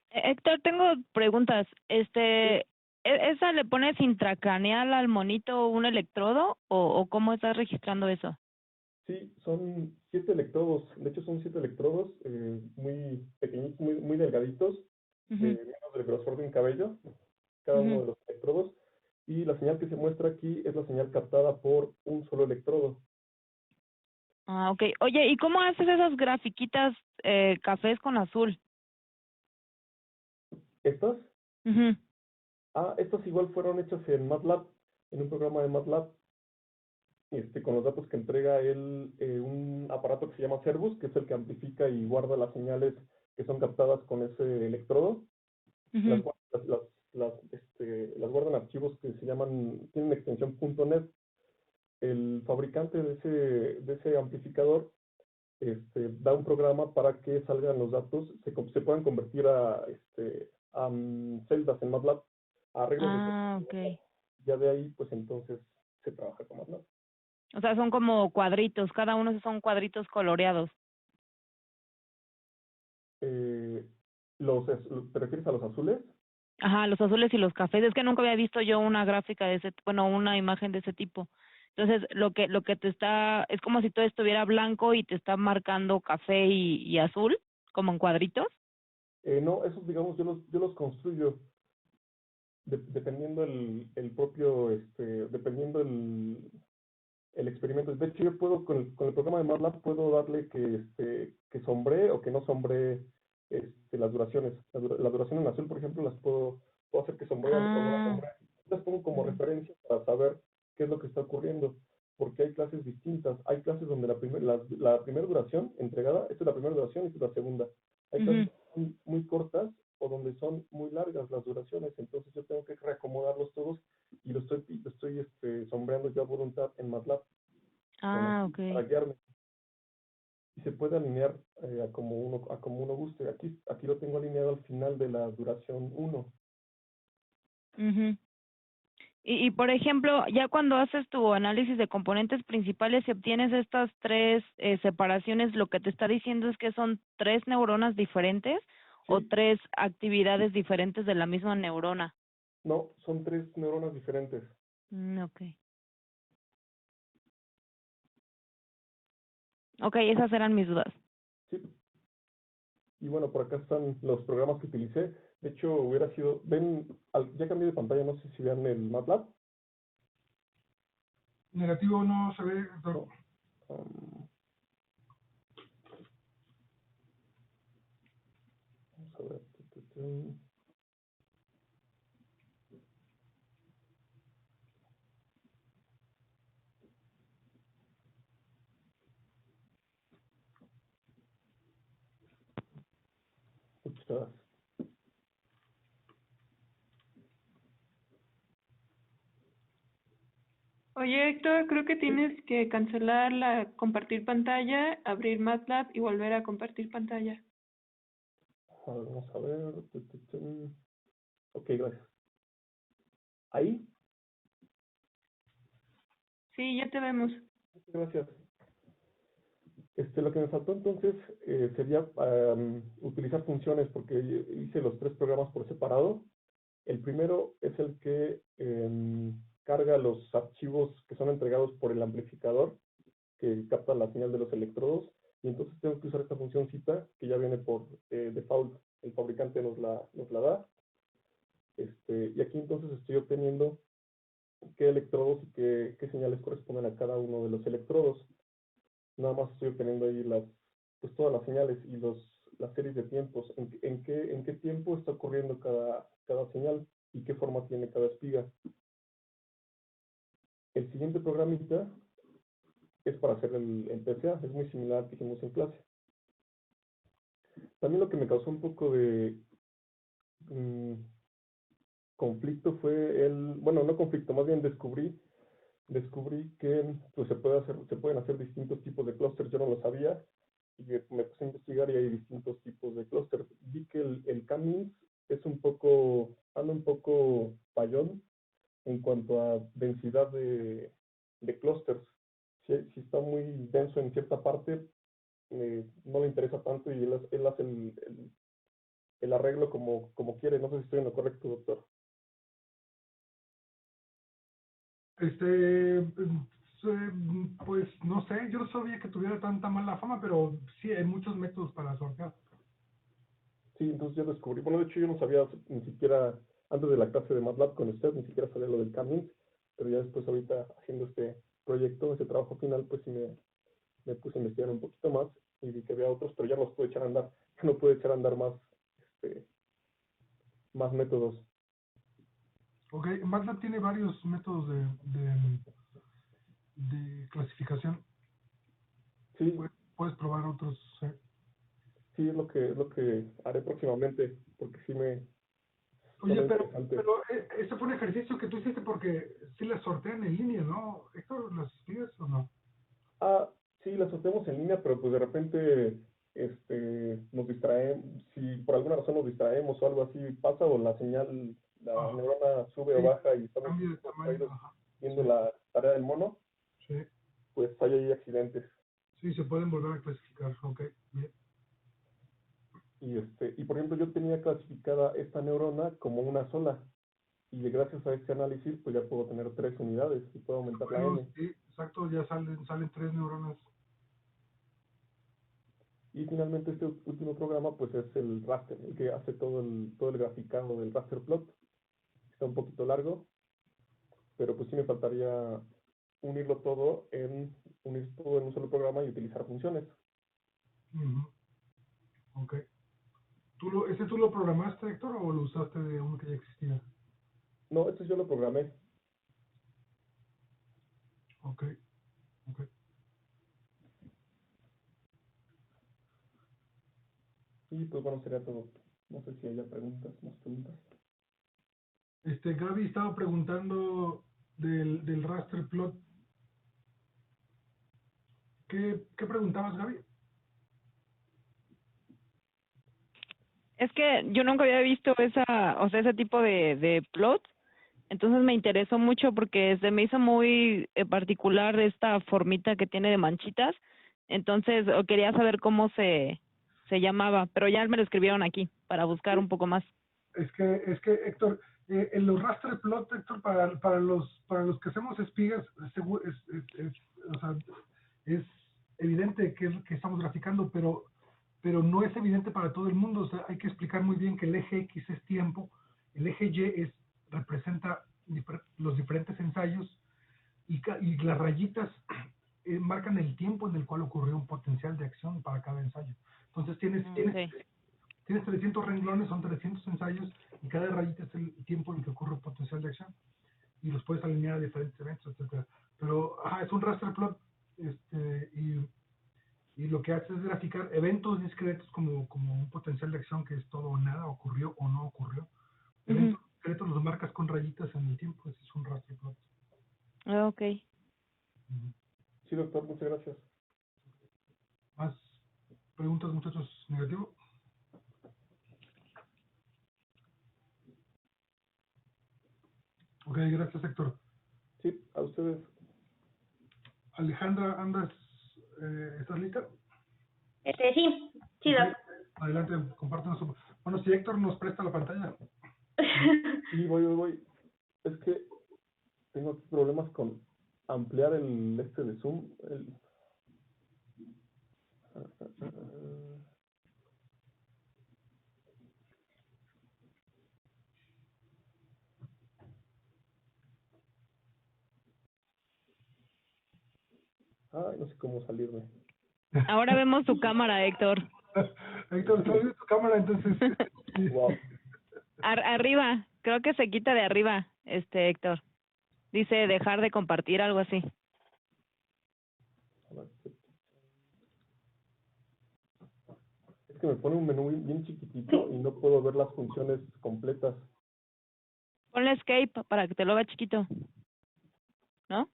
Héctor, tengo preguntas. ¿Esa le pones intracraneal al monito un electrodo o cómo estás registrando eso? Sí, son 7 electrodos. De hecho son 7 electrodos muy pequeñitos, muy delgaditos, menos del grosor de un cabello, cada uno de los electrodos. Y la señal que se muestra aquí es la señal captada por un solo electrodo. Ah, ok. Oye, ¿y cómo haces esas grafiquitas cafés con azul? ¿Estas? Ujú. Estas igual fueron hechas en MATLAB, en un programa de MATLAB, con los datos que entrega él, un aparato que se llama Servus, que es el que amplifica y guarda las señales que son captadas con ese electrodo. Las, Ujú. las guardan archivos que se llaman, tienen extensión .NET. El fabricante de ese amplificador da un programa para que salgan los datos, se puedan convertir a celdas en MATLAB, a arreglos de celdas en Ok. MATLAB. Ya de ahí, pues entonces se trabaja con MATLAB. O sea, son como cuadritos, cada uno son cuadritos coloreados. Eh, ¿Te refieres a los azules? Ajá, los azules y los cafés. Es que nunca había visto yo una gráfica de ese, bueno, una imagen de ese tipo. Entonces, lo que te está, es como si todo estuviera blanco y te está marcando café y azul, como en cuadritos. No, esos digamos yo los construyo dependiendo dependiendo el experimento. De hecho, yo puedo, con el programa de MATLAB, puedo darle que sombree o que no sombree las duraciones. La duración en azul, por ejemplo, puedo hacer que sombrean o no las sombreen. Las pongo como referencia para saber qué es lo que está ocurriendo, porque hay clases distintas. Hay clases donde la primera duración entregada, esta es la primera duración y esta es la segunda. Hay clases muy cortas o donde son muy largas las duraciones, entonces yo tengo que reacomodarlos todos y lo estoy sombreando yo a voluntad en MATLAB para guiarme. Y se puede alinear a como uno guste. Aquí lo tengo alineado al final de la duración 1. Y por ejemplo, ya cuando haces tu análisis de componentes principales y obtienes estas tres separaciones, lo que te está diciendo es que son 3 neuronas diferentes o 3 actividades diferentes de la misma neurona. No, son 3 neuronas diferentes. Ok, esas eran mis dudas. Sí. Y bueno, por acá están los programas que utilicé. De hecho, hubiera sido, ya cambié de pantalla, no sé si vean el MATLAB. Negativo no se ve. No. Vamos a ver. Muchas. Oye, Héctor, creo que tienes que cancelar la compartir pantalla, abrir MATLAB y volver a compartir pantalla. Vamos a ver. Ok, gracias. ¿Ahí? Sí, ya te vemos. Gracias. Lo que me faltó entonces sería utilizar funciones, porque hice los 3 programas por separado. El primero es el que carga los archivos que son entregados por el amplificador, que capta la señal de los electrodos, y entonces tengo que usar esta función cita, que ya viene por default, el fabricante nos la da. Y aquí entonces estoy obteniendo qué electrodos y qué señales corresponden a cada uno de los electrodos. Nada más estoy obteniendo ahí pues todas las señales y las series de tiempos, en qué tiempo está ocurriendo cada señal y qué forma tiene cada espiga. El siguiente programita es para hacer el PCA, es muy similar al que hicimos en clase. También lo que me causó un poco de conflicto fue bueno, no conflicto, más bien descubrí que pues, se pueden hacer distintos tipos de clústeres. Yo no lo sabía y me puse a investigar y hay distintos tipos de clústeres. Vi que el Cummings anda un poco fallón en cuanto a densidad de clústeres. Si está muy denso en cierta parte, no le interesa tanto y él hace el arreglo como quiere. No sé si estoy en lo correcto, doctor. Pues no sé, yo no sabía que tuviera tanta mala fama, pero sí hay muchos métodos para sortear. Sí, entonces yo descubrí, bueno, de hecho yo no sabía ni siquiera, antes de la clase de MATLAB con usted, ni siquiera sabía lo del Cummings, pero ya después ahorita haciendo este proyecto, este trabajo final, pues sí me puse a investigar un poquito más y vi que había otros, pero ya no los pude echar a andar, ya no pude echar a andar más métodos. Ok, MATLAB tiene varios métodos de clasificación. Sí, Puedes probar otros. sí, es lo que haré próximamente, porque sí Oye, pero interesante. ese fue un ejercicio que tú hiciste porque sí las sortean en línea, ¿no? ¿Héctor, las pides o no? Sí, las sorteamos en línea, pero pues de repente nos distraemos, si por alguna razón nos distraemos o algo así pasa, o la señal, la neurona sube o baja y estamos Cambio de tamaño. viendo la tarea del mono, Sí. pues hay ahí accidentes. Sí, se pueden volver a clasificar. Ok, bien. Y por ejemplo, yo tenía clasificada esta neurona como una sola, y gracias a este análisis, pues ya puedo tener 3 unidades y puedo aumentar la N. Sí, exacto, ya salen 3 neuronas. Y finalmente este último programa pues es el raster, el que hace todo el graficado del raster plot. Está un poquito largo, pero pues sí me faltaría unir todo en un solo programa y utilizar funciones. Ok. ¿Ese tú lo programaste, Héctor, o lo usaste de uno que ya existía? No, yo lo programé. Ok, ok. Y pues bueno, sería todo. No sé si haya más preguntas. Gaby estaba preguntando del raster plot. ¿Qué preguntabas, Gaby? Es que yo nunca había visto ese tipo de plot, entonces me interesó mucho porque se me hizo muy particular esta formita que tiene de manchitas, entonces quería saber cómo se llamaba, pero ya me lo escribieron aquí para buscar un poco más. Es que Héctor, en los raster plot, Héctor, para los que hacemos espigas, o sea, es evidente que estamos graficando, pero no es evidente para todo el mundo. O sea, hay que explicar muy bien que el eje X es tiempo, el eje Y representa los diferentes ensayos y las rayitas marcan el tiempo en el cual ocurrió un potencial de acción para cada ensayo. Entonces tienes 300 renglones, son 300 ensayos y cada rayita es el tiempo en que ocurre un potencial de acción y los puedes alinear a diferentes eventos, etc. Pero es un raster plot y lo que hace es graficar eventos discretos como un potencial de acción que es todo o nada, ocurrió o no ocurrió. Eventos discretos los marcas con rayitas en el tiempo, ese es un raster plot. Ok. Sí, doctor, muchas gracias. ¿Más preguntas, muchachos? ¿Negativo? Ok, gracias, Héctor. Sí, a ustedes. Alejandra, ¿estás lista? Sí, Doc. Adelante, compártenos. Bueno, si Héctor nos presta la pantalla. Sí, voy. Es que tengo aquí problemas con ampliar el de Zoom. Ay, no sé cómo salirme. Ahora vemos tu cámara, Héctor. Héctor, ¿estás viendo tu cámara? Entonces, sí. Wow. Arriba, creo que se quita de arriba, Héctor. Dice dejar de compartir, algo así. Es que me pone un menú bien chiquitito y no puedo ver las funciones completas. Ponle escape para que te lo haga chiquito. ¿No?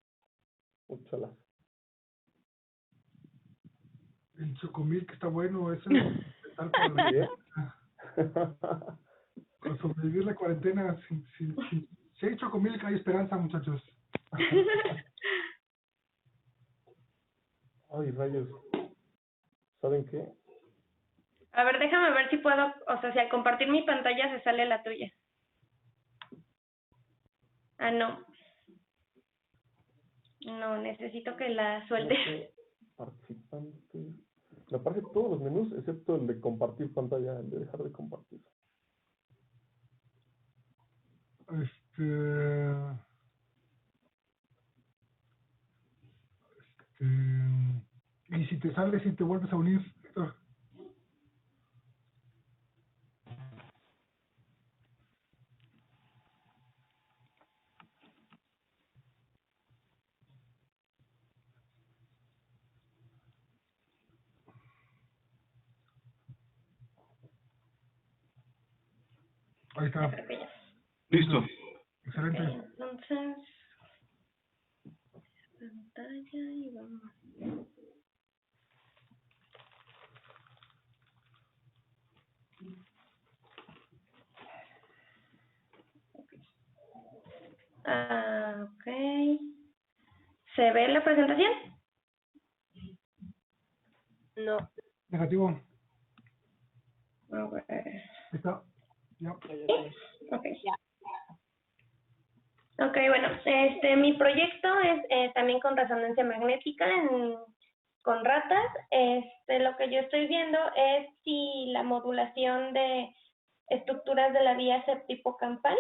Úchalas. El chocomil que está bueno, eso es tal para con sobrevivir la cuarentena. Si hay chocomil, hay esperanza, muchachos. Ay, rayos. ¿Saben qué? A ver, déjame ver si puedo, o sea, si al compartir mi pantalla se sale la tuya. Ah, no. No, necesito que la suelte. Participante. Me aparece todos los menús excepto el de compartir pantalla, el de dejar de compartir. Y si te sales y te vuelves a unir, Héctor. Ahí está. Listo. Excelente. Okay, entonces, pantalla y vamos. Ok. ¿Se ve la presentación? No. Negativo. A ver. Ahí está. Ya. Ok. Ok, bueno, mi proyecto es también con resonancia magnética con ratas. Lo que yo estoy viendo es si la modulación de estructuras de la vía septipocampal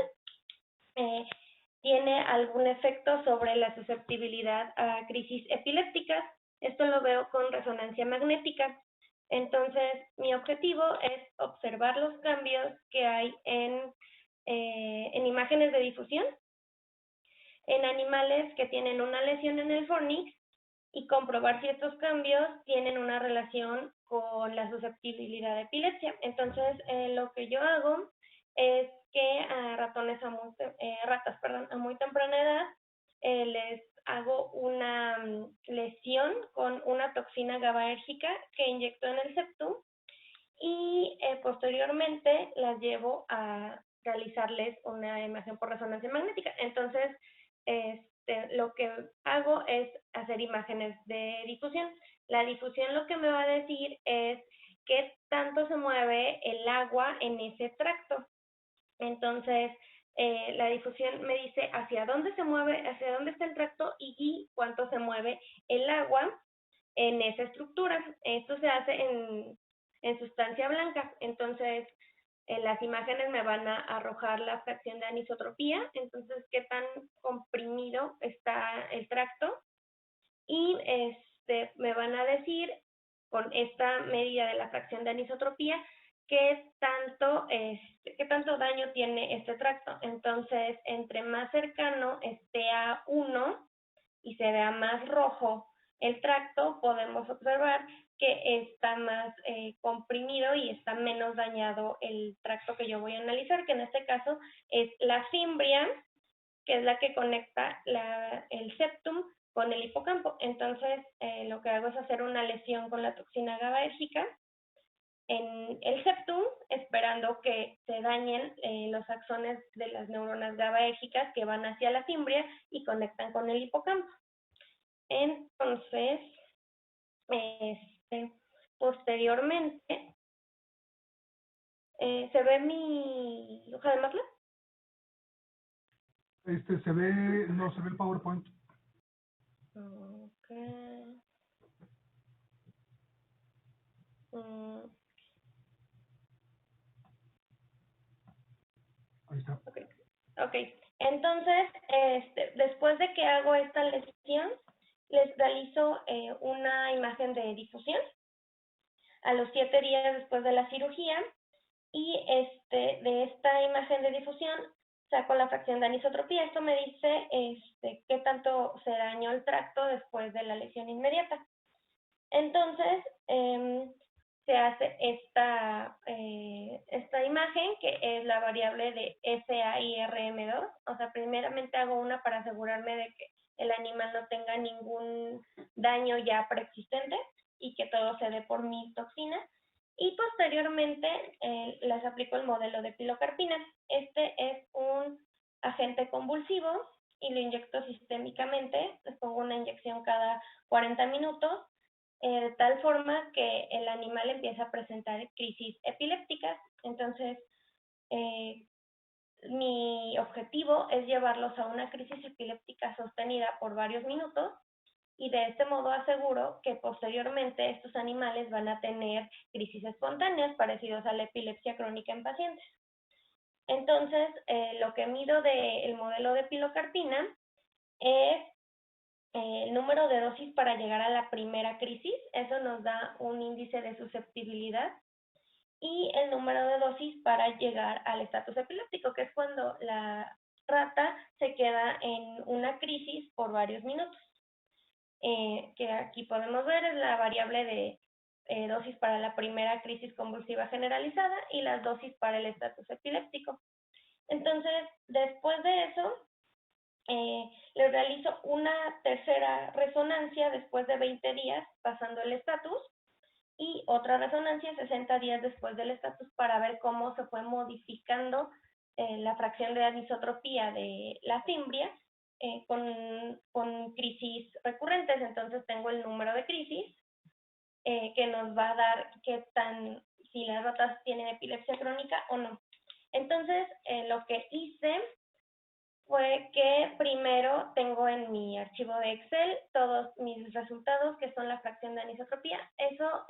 tiene algún efecto sobre la susceptibilidad a crisis epilépticas. Esto lo veo con resonancia magnética. Entonces, mi objetivo es observar los cambios que hay en imágenes de difusión en animales que tienen una lesión en el fornix y comprobar si estos cambios tienen una relación con la susceptibilidad de epilepsia. Entonces, lo que yo hago es que a ratas a muy temprana edad les hago una lesión con una toxina GABAérgica que inyecto en el septum y posteriormente las llevo a realizarles una imagen por resonancia magnética. Entonces, lo que hago es hacer imágenes de difusión. La difusión lo que me va a decir es qué tanto se mueve el agua en ese tracto. Entonces, la difusión me dice hacia dónde se mueve, hacia dónde está el tracto y cuánto se mueve el agua en esa estructura. Esto se hace en sustancia blanca. Entonces, las imágenes me van a arrojar la fracción de anisotropía, entonces qué tan comprimido está el tracto y me van a decir con esta medida de la fracción de anisotropía qué tanto daño tiene este tracto. Entonces, entre más cercano esté a 1 y se vea más rojo el tracto, podemos observar que está más comprimido y está menos dañado el tracto que yo voy a analizar, que en este caso es la fimbria, que es la que conecta el septum con el hipocampo. Entonces, lo que hago es hacer una lesión con la toxina GABAérgica en el septum, esperando que se dañen los axones de las neuronas GABAérgicas que van hacia la fimbria y conectan con el hipocampo. Entonces, posteriormente, ¿se ve mi hoja de MATLAB? Se ve, no se ve el PowerPoint. Okay. Ahí está. Okay. Entonces, después de que hago esta lesión, les realizo una imagen de difusión a los 7 días después de la cirugía, y de esta imagen de difusión saco la fracción de anisotropía. Esto me dice qué tanto se dañó el tracto después de la lesión inmediata. Entonces, se hace esta imagen, que es la variable de SAIRM2. O sea, primeramente hago una para asegurarme de que el animal no tenga ningún daño ya preexistente y que todo se dé por mi toxina. Y posteriormente les aplico el modelo de pilocarpina. Este es un agente convulsivo y lo inyecto sistémicamente. Les pongo una inyección cada 40 minutos, de tal forma que el animal empieza a presentar crisis epilépticas. Entonces, mi objetivo es llevarlos a una crisis epiléptica sostenida por varios minutos, y de este modo aseguro que posteriormente estos animales van a tener crisis espontáneas parecidos a la epilepsia crónica en pacientes. Entonces, lo que mido del modelo de pilocarpina es el número de dosis para llegar a la primera crisis. Eso nos da un índice de susceptibilidad, y el número de dosis para llegar al estatus epiléptico, que es cuando la rata se queda en una crisis por varios minutos. Que aquí podemos ver es la variable de dosis para la primera crisis convulsiva generalizada y las dosis para el estatus epiléptico. Entonces, después de eso, le realizo una tercera resonancia después de 20 días, pasando el estatus, y otra resonancia 60 días después del estatus para ver cómo se fue modificando la fracción de anisotropía de la fimbria con crisis recurrentes. Entonces tengo el número de crisis que nos va a dar si las ratas tienen epilepsia crónica o no. Entonces, lo que hice fue que primero tengo en mi archivo de Excel todos mis resultados, que son la fracción de anisotropía. Eso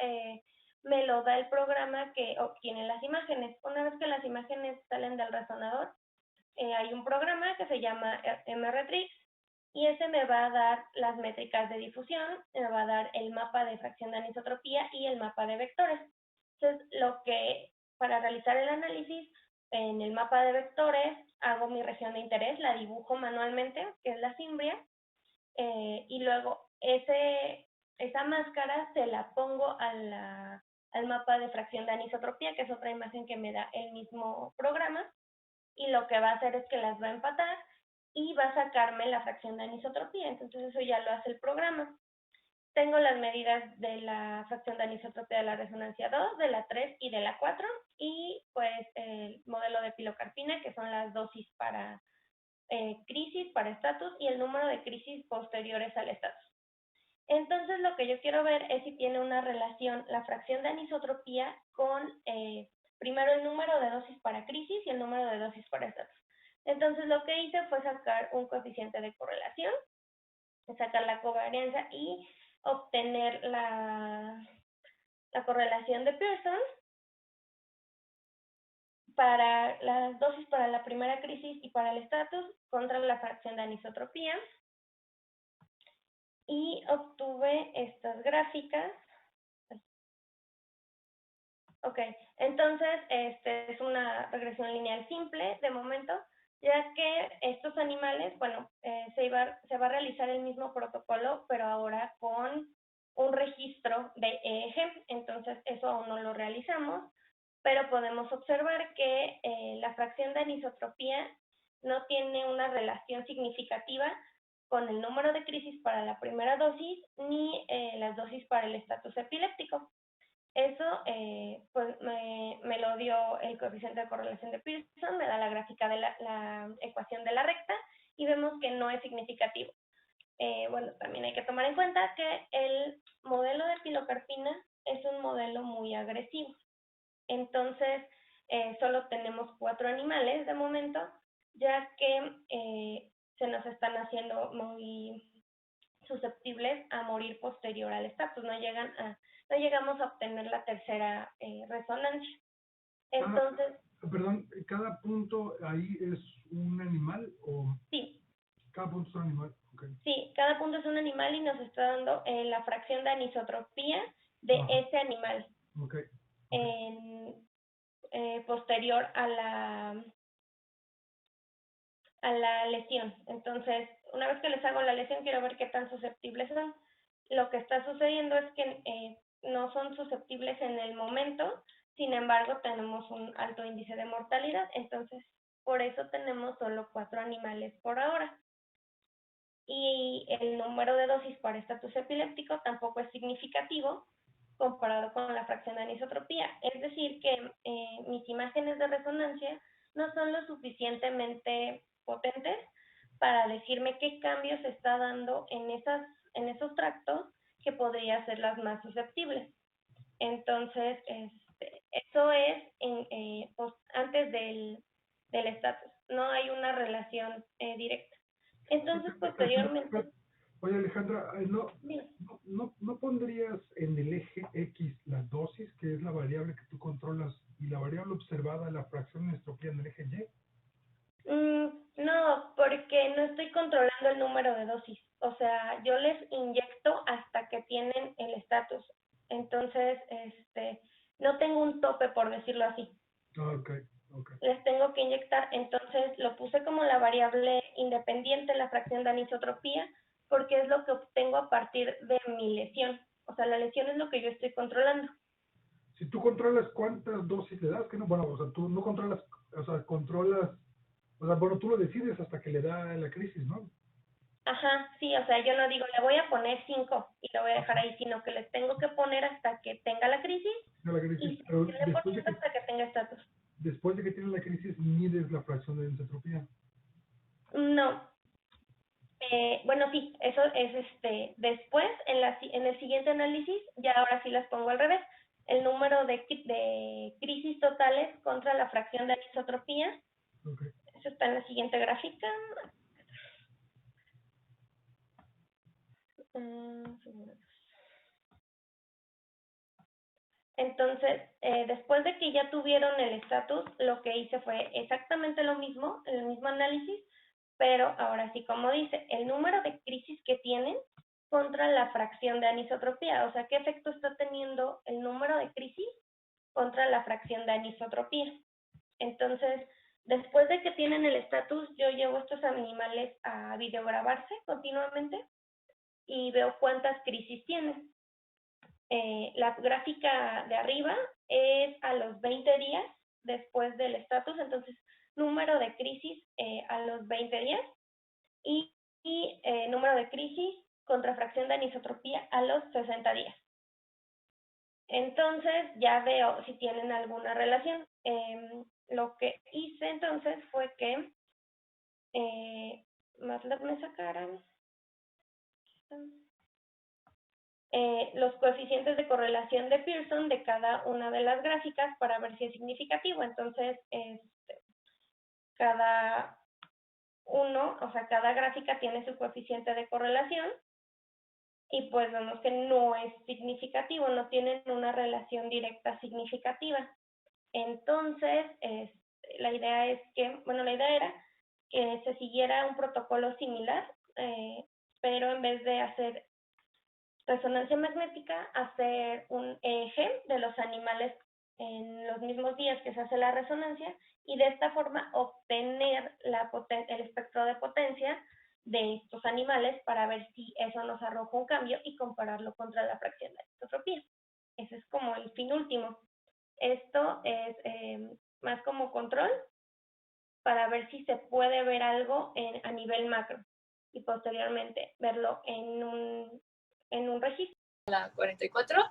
me lo da el programa que obtiene las imágenes. Una vez que las imágenes salen del resonador, hay un programa que se llama MRTrix, y ese me va a dar las métricas de difusión, me va a dar el mapa de fracción de anisotropía y el mapa de vectores. Entonces, para realizar el análisis, en el mapa de vectores hago mi región de interés, la dibujo manualmente, que es la fimbria, y luego esa máscara se la pongo al mapa de fracción de anisotropía, que es otra imagen que me da el mismo programa, y lo que va a hacer es que las va a empatar y va a sacarme la fracción de anisotropía. Entonces eso ya lo hace el programa. Tengo las medidas de la fracción de anisotropía de la resonancia 2, de la 3 y de la 4, y pues el modelo de pilocarpina, que son las dosis para crisis, para estatus, y el número de crisis posteriores al estatus. Entonces lo que yo quiero ver es si tiene una relación la fracción de anisotropía con primero el número de dosis para crisis y el número de dosis para estatus. Entonces lo que hice fue sacar un coeficiente de correlación, sacar la covarianza y obtener la correlación de Pearson para las dosis para la primera crisis y para el estatus contra la fracción de anisotropía, y obtuve estas gráficas. Ok, entonces es una regresión lineal simple de momento, ya que estos animales, bueno, se va a realizar el mismo protocolo, pero ahora con un registro de EEG. Entonces eso aún no lo realizamos, pero podemos observar que la fracción de anisotropía no tiene una relación significativa con el número de crisis para la primera dosis ni las dosis para el estatus epiléptico. Eso pues me lo dio el coeficiente de correlación de Pearson, me da la gráfica de la ecuación de la recta, y vemos que no es significativo. Bueno, también hay que tomar en cuenta que el modelo de pilocarpina es un modelo muy agresivo. Entonces, solo tenemos 4 animales de momento, ya que se nos están haciendo muy susceptibles a morir posterior al estatus, no llegamos a obtener la tercera resonancia. Entonces, Perdón, ¿cada punto ahí es un animal o...? Sí. Cada punto es un animal, ok. Sí, cada punto es un animal y nos está dando la fracción de anisotropía de ese animal. Ok. Posterior a la lesión. Entonces, una vez que les hago la lesión, quiero ver qué tan susceptibles son. Lo que está sucediendo es que no son susceptibles en el momento, sin embargo, tenemos un alto índice de mortalidad, entonces, por eso tenemos solo 4 animales por ahora. Y el número de dosis para estatus epiléptico tampoco es significativo comparado con la fracción de anisotropía. Es decir, que mis imágenes de resonancia no son lo suficientemente potentes para decirme qué cambio se está dando en esos tractos que podría ser las más susceptibles. Entonces, eso es antes del estatus. No hay una relación directa. Entonces, posteriormente... Oye, Alejandra, ¿no pondrías en el eje X la dosis, que es la variable que tú controlas, y la variable observada, la fracción de entropía, en el eje Y? No, porque no estoy controlando el número de dosis. O sea, yo les inyecto hasta que tienen el estatus. Entonces, no tengo un tope, por decirlo así. Okay. Les tengo que inyectar, entonces lo puse como la variable independiente, la fracción de anisotropía, porque es lo que obtengo a partir de mi lesión. O sea, la lesión es lo que yo estoy controlando. Si tú controlas cuántas dosis le das, que no, bueno, o sea, tú no controlas, bueno, tú lo decides hasta que le da la crisis, ¿no? Ajá, sí, o sea, yo no digo, le voy a poner 5 y lo voy a dejar ahí, sino que les tengo que poner hasta que tenga la crisis, y pero hasta que tenga estatus. Después de que tiene la crisis, mides la fracción de anisotropía. No. Bueno, sí, eso es después, en el siguiente análisis, ya ahora sí las pongo al revés. El número de crisis totales contra la fracción de anisotropía. Okay. Eso está en la siguiente gráfica. Entonces, después de que ya tuvieron el estatus, lo que hice fue exactamente lo mismo, el mismo análisis, pero ahora sí, como dice, el número de crisis que tienen contra la fracción de anisotropía, o sea, ¿qué efecto está teniendo el número de crisis contra la fracción de anisotropía? Entonces, después de que tienen el estatus, yo llevo a estos animales a videograbarse continuamente y veo cuántas crisis tienen. La gráfica de arriba es a los 20 días después del estatus, entonces número de crisis a los 20 días y número de crisis contra fracción de anisotropía a los 60 días. Entonces ya veo si tienen alguna relación. Lo que hice entonces fue que MATLAB me sacaran los coeficientes de correlación de Pearson de cada una de las gráficas para ver si es significativo. Entonces, cada gráfica tiene su coeficiente de correlación y pues vemos que no es significativo, no tienen una relación directa significativa. Entonces, la idea era que se siguiera un protocolo similar, pero en vez de hacer resonancia magnética, hacer un EEG de los animales en los mismos días que se hace la resonancia y de esta forma obtener el espectro de potencia de estos animales para ver si eso nos arroja un cambio y compararlo contra la fracción de anisotropía. Ese es como el fin último. Esto es más como control para ver si se puede ver algo a nivel macro y posteriormente verlo en un registro. La 44,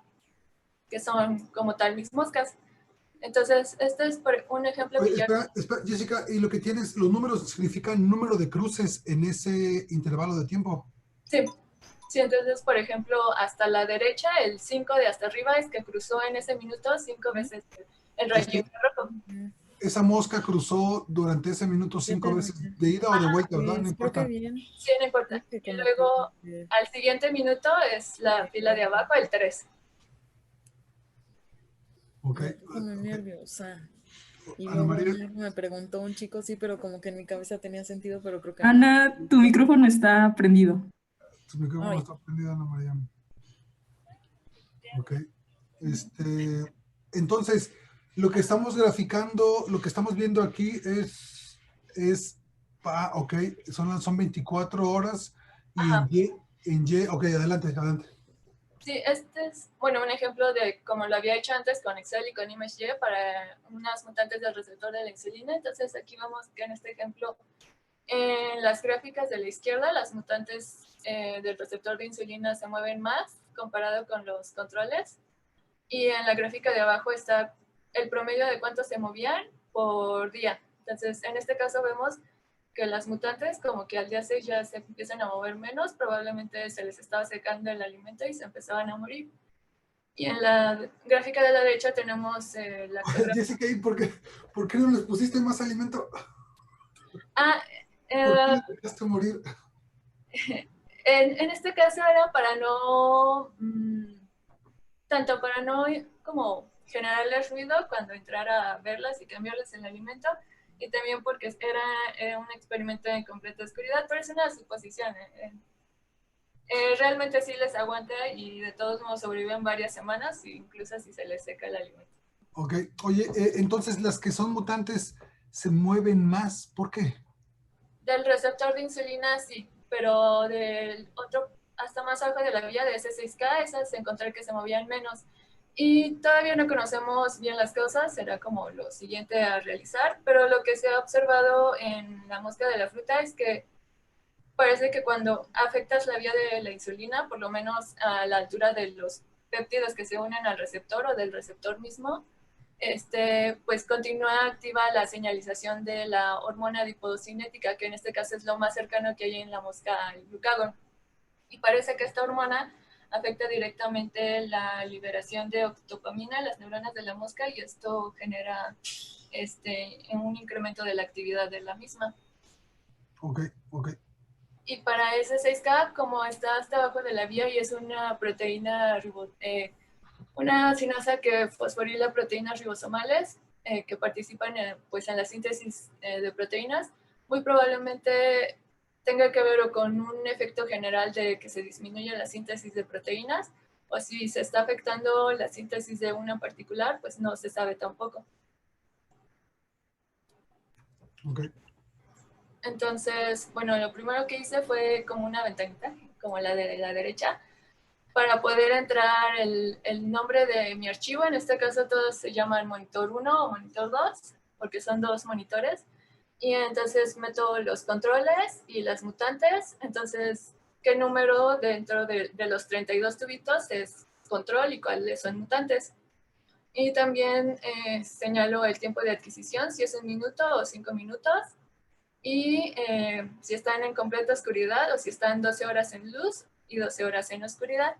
que son como tal mis moscas. Entonces, este es un ejemplo. Oye, espera, Jessica, ¿y lo que tienes, los números significan número de cruces en ese intervalo de tiempo? Sí, Sí, entonces, por ejemplo, hasta la derecha, el 5 de hasta arriba es que cruzó en ese minuto 5 veces el rayo rojo. Esa mosca cruzó durante ese minuto 5 veces de ida o de vuelta, ¿verdad? No importa. Sí, no importa. Y luego, al siguiente minuto es la fila de abajo, el 3. Ok. Me pone nerviosa. Y Ana luego María. me preguntó un chico, sí, pero como que en mi cabeza tenía sentido, pero creo que Ana, tu micrófono está prendido. Tu micrófono está prendido, Ana María. Ok. Entonces, lo que estamos graficando, lo que estamos viendo aquí ok, son 24 horas y en Y, ok, adelante. Sí, este es, bueno, un ejemplo de como lo había hecho antes con Excel y con ImageJ para unas mutantes del receptor de la insulina. Entonces aquí vemos que en este ejemplo, en las gráficas de la izquierda, las mutantes del receptor de insulina se mueven más comparado con los controles. Y en la gráfica de abajo está el promedio de cuánto se movían por día. Entonces, en este caso vemos que las mutantes como que al día 6 ya se empiezan a mover menos, probablemente se les estaba secando el alimento y se empezaban a morir. Y en la gráfica de la derecha tenemos la... Jessica, ¿y por qué no les pusiste más alimento? ¿Por qué les dejaste morir? En este caso era para no... tanto para no como generarles ruido cuando entrara a verlas y cambiarles el alimento, y también porque era un experimento en completa oscuridad, pero es una suposición. Realmente sí les aguanta y de todos modos sobreviven varias semanas, incluso si se les seca el alimento. Ok, oye, entonces las que son mutantes se mueven más, ¿por qué? Del receptor de insulina sí, pero del otro hasta más abajo de la vía de S6K, esas encontré que se movían menos. Y todavía no conocemos bien las causas, será como lo siguiente a realizar, pero lo que se ha observado en la mosca de la fruta es que parece que cuando afectas la vía de la insulina, por lo menos a la altura de los péptidos que se unen al receptor o del receptor mismo, pues continúa activa la señalización de la hormona adipocinética, que en este caso es lo más cercano que hay en la mosca al glucagón. Y parece que esta hormona afecta directamente la liberación de octopamina en las neuronas de la mosca y esto genera un incremento de la actividad de la misma. Ok. Y para ese 6K, como está hasta abajo de la vía y es una proteína, una sinasa que fosforila proteínas ribosomales que participan en la síntesis de proteínas, muy probablemente tenga que ver o con un efecto general de que se disminuye la síntesis de proteínas, o si se está afectando la síntesis de una en particular, pues no se sabe tampoco. Ok. Entonces, bueno, lo primero que hice fue como una ventanita, como la de la derecha, para poder entrar el nombre de mi archivo. En este caso todos se llaman monitor 1 o monitor 2, porque son dos monitores. Y entonces meto los controles y las mutantes. Entonces, ¿qué número dentro de los 32 tubitos es control y cuáles son mutantes? Y también señalo el tiempo de adquisición, si es 1 minuto o 5 minutos. Y si están en completa oscuridad o si están 12 horas en luz y 12 horas en oscuridad.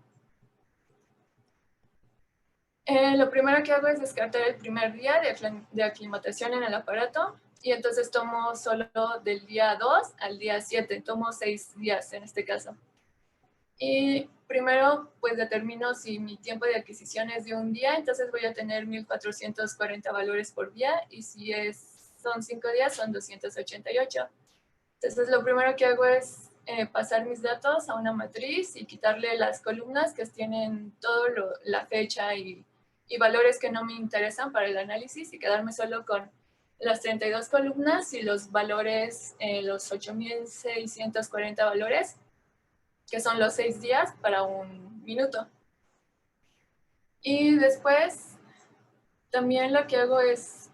Lo primero que hago es descartar el primer día de aclimatación en el aparato y entonces tomo solo del día 2 al día 7, tomo 6 días en este caso. Y primero pues determino si mi tiempo de adquisición es de un día, entonces voy a tener 1440 valores por día y si son 5 días son 288. Entonces lo primero que hago es pasar mis datos a una matriz y quitarle las columnas que tienen todo la fecha y valores que no me interesan para el análisis y quedarme solo con las 32 columnas y los valores, los 8640 valores, que son los 6 días para 1 minuto. Y después también lo que hago es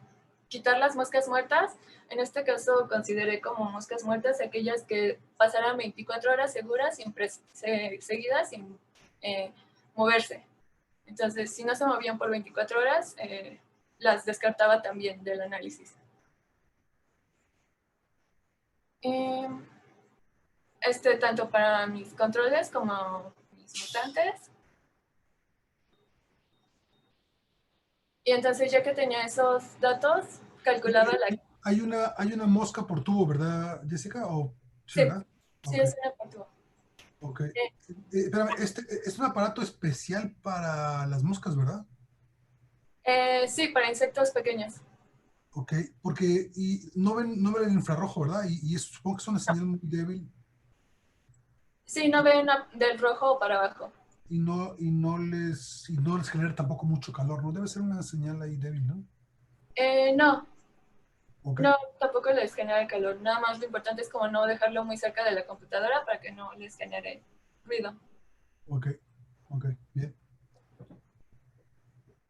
quitar las moscas muertas. En este caso consideré como moscas muertas aquellas que pasaran 24 horas seguras, seguidas, sin moverse. Entonces, si no se movían por 24 horas, las descartaba también del análisis. Tanto para mis controles como mis mutantes. Y entonces ya que tenía esos datos, calculaba la... Hay una mosca por tubo, ¿verdad, Jessica? ¿O, sí, ¿verdad? Sí, Okay. es una por tubo. Ok. Espérame, es un aparato especial para las moscas, ¿verdad? Sí, para insectos pequeños. Ok, porque no ven el infrarrojo, ¿verdad? Y supongo que es una señal muy débil. Sí, no ven del rojo para abajo. Y no les genera tampoco mucho calor, ¿no? Debe ser una señal ahí débil, ¿no? No. Okay. No, tampoco les genera calor. Nada más lo importante es como no dejarlo muy cerca de la computadora para que no les genere ruido. Ok, bien.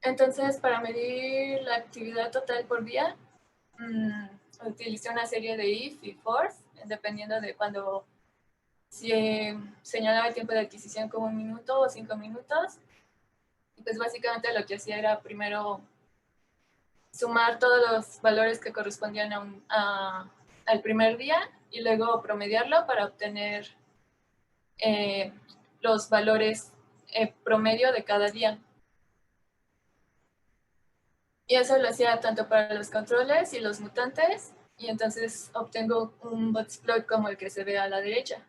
Entonces, para medir la actividad total por día, utilicé una serie de if y force, dependiendo de cuando si señalaba el tiempo de adquisición como 1 minuto o 5 minutos. Y pues básicamente lo que hacía era primero sumar todos los valores que correspondían al primer día y luego promediarlo para obtener los valores promedio de cada día. Y eso lo hacía tanto para los controles y los mutantes, y entonces obtengo un bootplot como el que se ve a la derecha.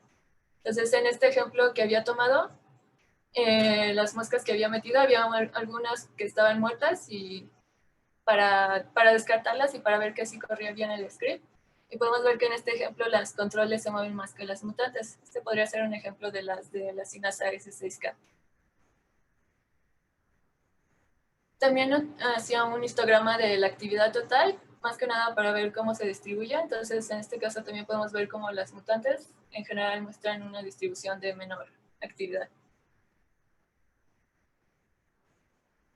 Entonces, en este ejemplo que había tomado, las moscas que había metido, había algunas que estaban muertas y para descartarlas y para ver que sí corría bien el script. Y podemos ver que en este ejemplo las controles se mueven más que las mutantes. Este podría ser un ejemplo de la Sinasa S6K. También hacía un histograma de la actividad total, más que nada para ver cómo se distribuye. Entonces, en este caso también podemos ver cómo las mutantes en general muestran una distribución de menor actividad.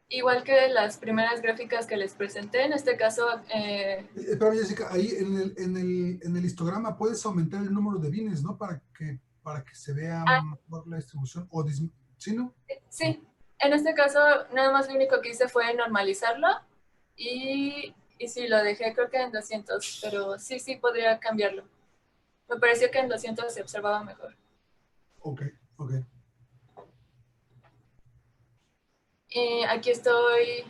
Igual que las primeras gráficas que les presenté, en este caso... Pero Jessica, ahí en el histograma puedes aumentar el número de bines, ¿no? Para que se vea mejor la distribución. ¿Sí, no? Sí, en este caso nada más lo único que hice fue normalizarlo y sí, lo dejé creo que en 200, pero sí podría cambiarlo. Me pareció que en 200 se observaba mejor. Ok. Aquí estoy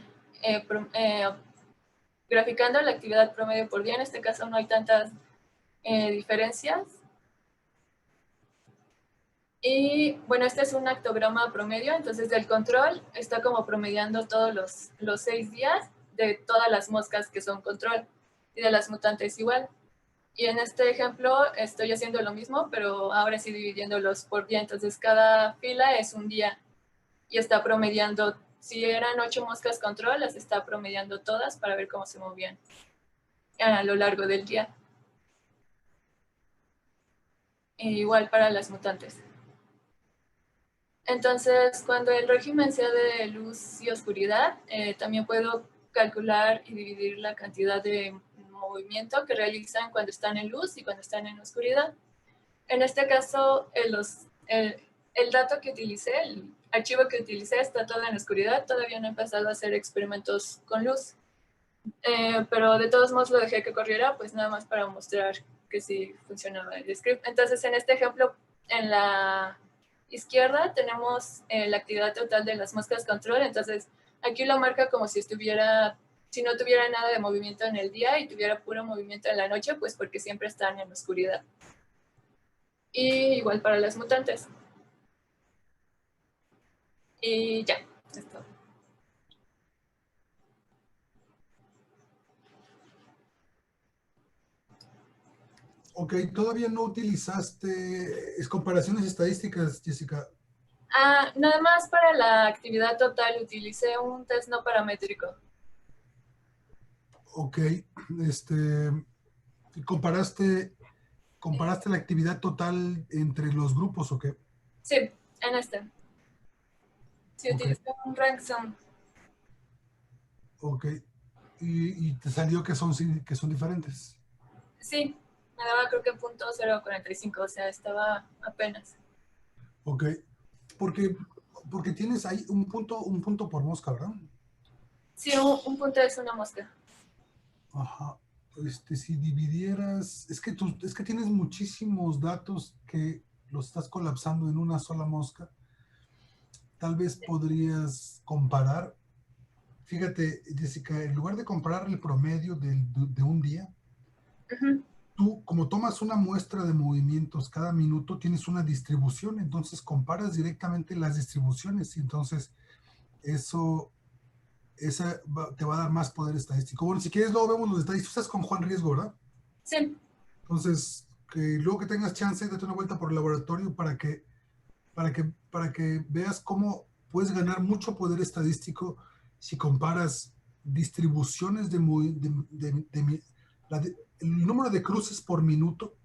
graficando la actividad promedio por día. En este caso no hay tantas diferencias. Y bueno, este es un actograma promedio, entonces del control está como promediando todos los 6 días de todas las moscas que son control y de las mutantes igual. Y en este ejemplo estoy haciendo lo mismo, pero ahora sí dividiéndolos por día, entonces cada fila es un día y está promediando, si eran 8 moscas control, las está promediando todas para ver cómo se movían a lo largo del día. Igual para las mutantes. Entonces, cuando el régimen sea de luz y oscuridad, también puedo calcular y dividir la cantidad de movimiento que realizan cuando están en luz y cuando están en oscuridad. En este caso, el dato que utilicé, el archivo que utilicé está todo en oscuridad. Todavía no he empezado a hacer experimentos con luz. Pero de todos modos lo dejé que corriera, pues nada más para mostrar que sí funcionaba el script. Entonces, en este ejemplo, en la izquierda tenemos la actividad total de las moscas control. Entonces, aquí lo marca como si no tuviera nada de movimiento en el día y tuviera puro movimiento en la noche, pues porque siempre están en oscuridad. Y igual para las mutantes. Y ya, es todo. Ok, todavía no utilizaste comparaciones estadísticas, Jessica. Nada más para la actividad total utilicé un test no paramétrico. Ok, ¿comparaste la actividad total entre los grupos o qué? Sí, en este. Sí, utilicé un rank sum. Ok, y te salió que son diferentes. Sí, me daba creo que punto 0.45, o sea, estaba apenas. Ok, porque tienes ahí un punto por mosca, ¿verdad? Sí, un punto es una mosca. Ajá. Si dividieras, es que tienes muchísimos datos que los estás colapsando en una sola mosca. Tal vez podrías comparar. Fíjate, Jessica, en lugar de comparar el promedio de un día, tú, como tomas una muestra de movimientos cada minuto, tienes una distribución, entonces comparas directamente las distribuciones y entonces te va a dar más poder estadístico. Bueno, si quieres luego vemos los detalles. Tú estás con Juan Riesgo, ¿verdad? Sí. Entonces, luego que tengas chance, date una vuelta por el laboratorio para que veas cómo puedes ganar mucho poder estadístico si comparas distribuciones el número de cruces por minuto,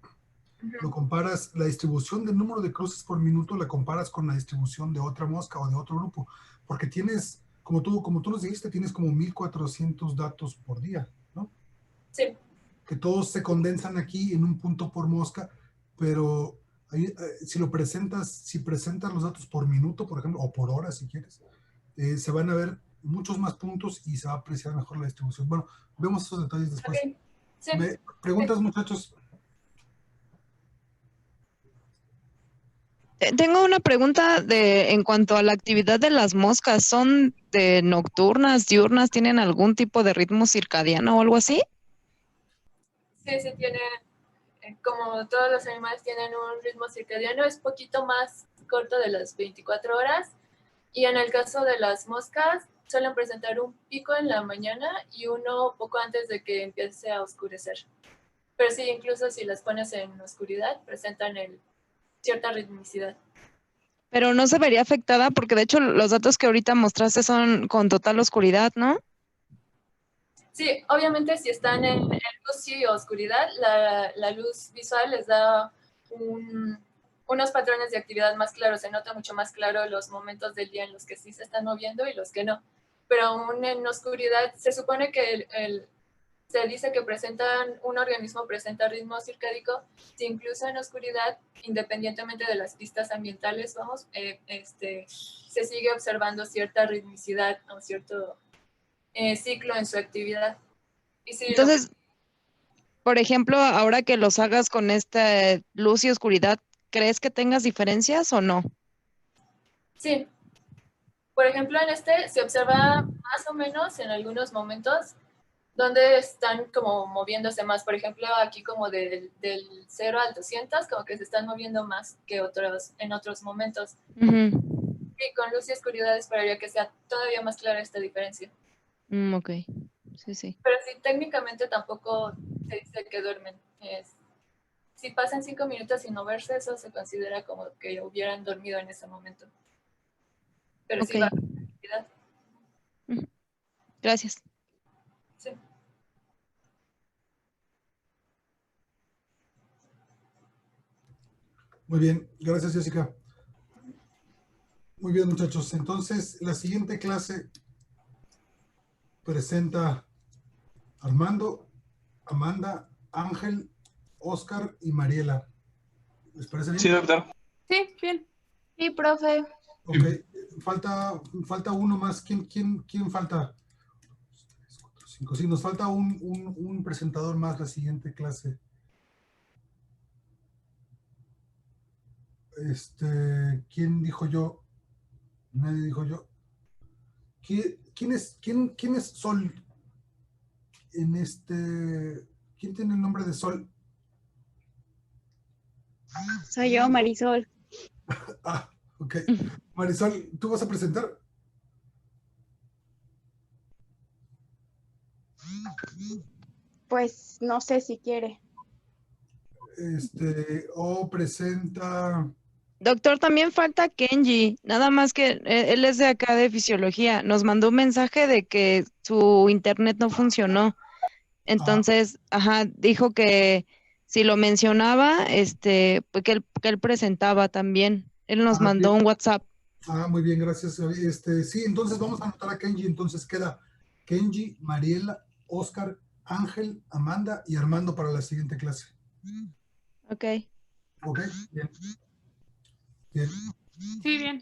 lo comparas, la distribución del número de cruces por minuto la comparas con la distribución de otra mosca o de otro grupo, porque tienes, como tú nos dijiste, tienes como 1400 datos por día, ¿no? Sí. Que todos se condensan aquí en un punto por mosca, pero ahí, si presentas los datos por minuto, por ejemplo, o por hora, si quieres, se van a ver muchos más puntos y se va a apreciar mejor la distribución. Bueno, vemos esos detalles después. Okay. Sí. ¿Preguntas, muchachos? Tengo una pregunta en cuanto a la actividad de las moscas. ¿Son de nocturnas, diurnas? ¿Tienen algún tipo de ritmo circadiano o algo así? Sí, tiene, como todos los animales tienen un ritmo circadiano, es poquito más corto de las 24 horas. Y en el caso de las moscas, suelen presentar un pico en la mañana y uno poco antes de que empiece a oscurecer. Pero sí, incluso si las pones en oscuridad, presentan cierta ritmicidad. Pero no se vería afectada porque de hecho los datos que ahorita mostraste son con total oscuridad, ¿no? Sí, obviamente si están en luz y oscuridad, la luz visual les da unos patrones de actividad más claros. Se nota mucho más claro los momentos del día en los que sí se están moviendo y los que no. Pero aún en oscuridad se supone que se dice que un organismo presenta ritmo circádico si incluso en oscuridad, independientemente de las pistas ambientales, se sigue observando cierta ritmicidad o cierto ciclo en su actividad. Y si entonces, por ejemplo, ahora que los hagas con esta luz y oscuridad, ¿crees que tengas diferencias o no? Sí. Por ejemplo, en se observa más o menos en algunos momentos donde están como moviéndose más. Por ejemplo, aquí como del 0 al 200, como que se están moviendo más que en otros momentos. Y con luz y oscuridad esperaría que sea todavía más clara esta diferencia. Ok, sí. Pero sí, técnicamente tampoco se dice que duermen. Si pasan 5 minutos sin moverse, eso se considera como que hubieran dormido en ese momento. Pero sí va a actividad. Gracias. Sí. Muy bien, gracias, Jessica. Muy bien, muchachos. Entonces, la siguiente clase presenta Armando, Amanda, Ángel, Oscar y Mariela. ¿Les parece bien? Sí, doctor. Sí, bien. Sí, profe. Ok, falta uno más. ¿Quién falta? 5. Sí, nos falta un presentador más la siguiente clase. ¿Quién dijo yo? Nadie dijo yo. ¿Quién es Sol? ¿Quién tiene el nombre de Sol? Soy yo, Marisol. Ok. Marisol, ¿tú vas a presentar? Pues no sé si quiere. O presenta... Doctor, también falta Kenji, nada más que él es de acá de fisiología. Nos mandó un mensaje de que su internet no funcionó. Entonces, dijo que si lo mencionaba, pues que él presentaba también. Él nos mandó un WhatsApp. Muy bien, gracias. Sí, entonces vamos a anotar a Kenji. Entonces queda Kenji, Mariela, Oscar, Ángel, Amanda y Armando para la siguiente clase. Ok. Ok, bien. Sí, bien.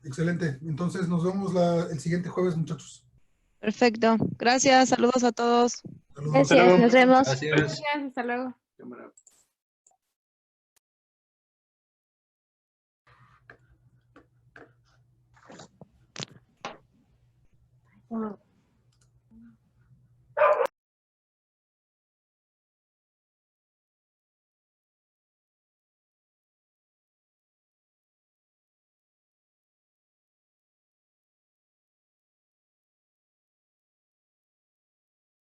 Excelente. Entonces nos vemos el siguiente jueves, muchachos. Perfecto. Gracias. Saludos a todos. Gracias, nos vemos. Gracias. Gracias, hasta luego. Mm.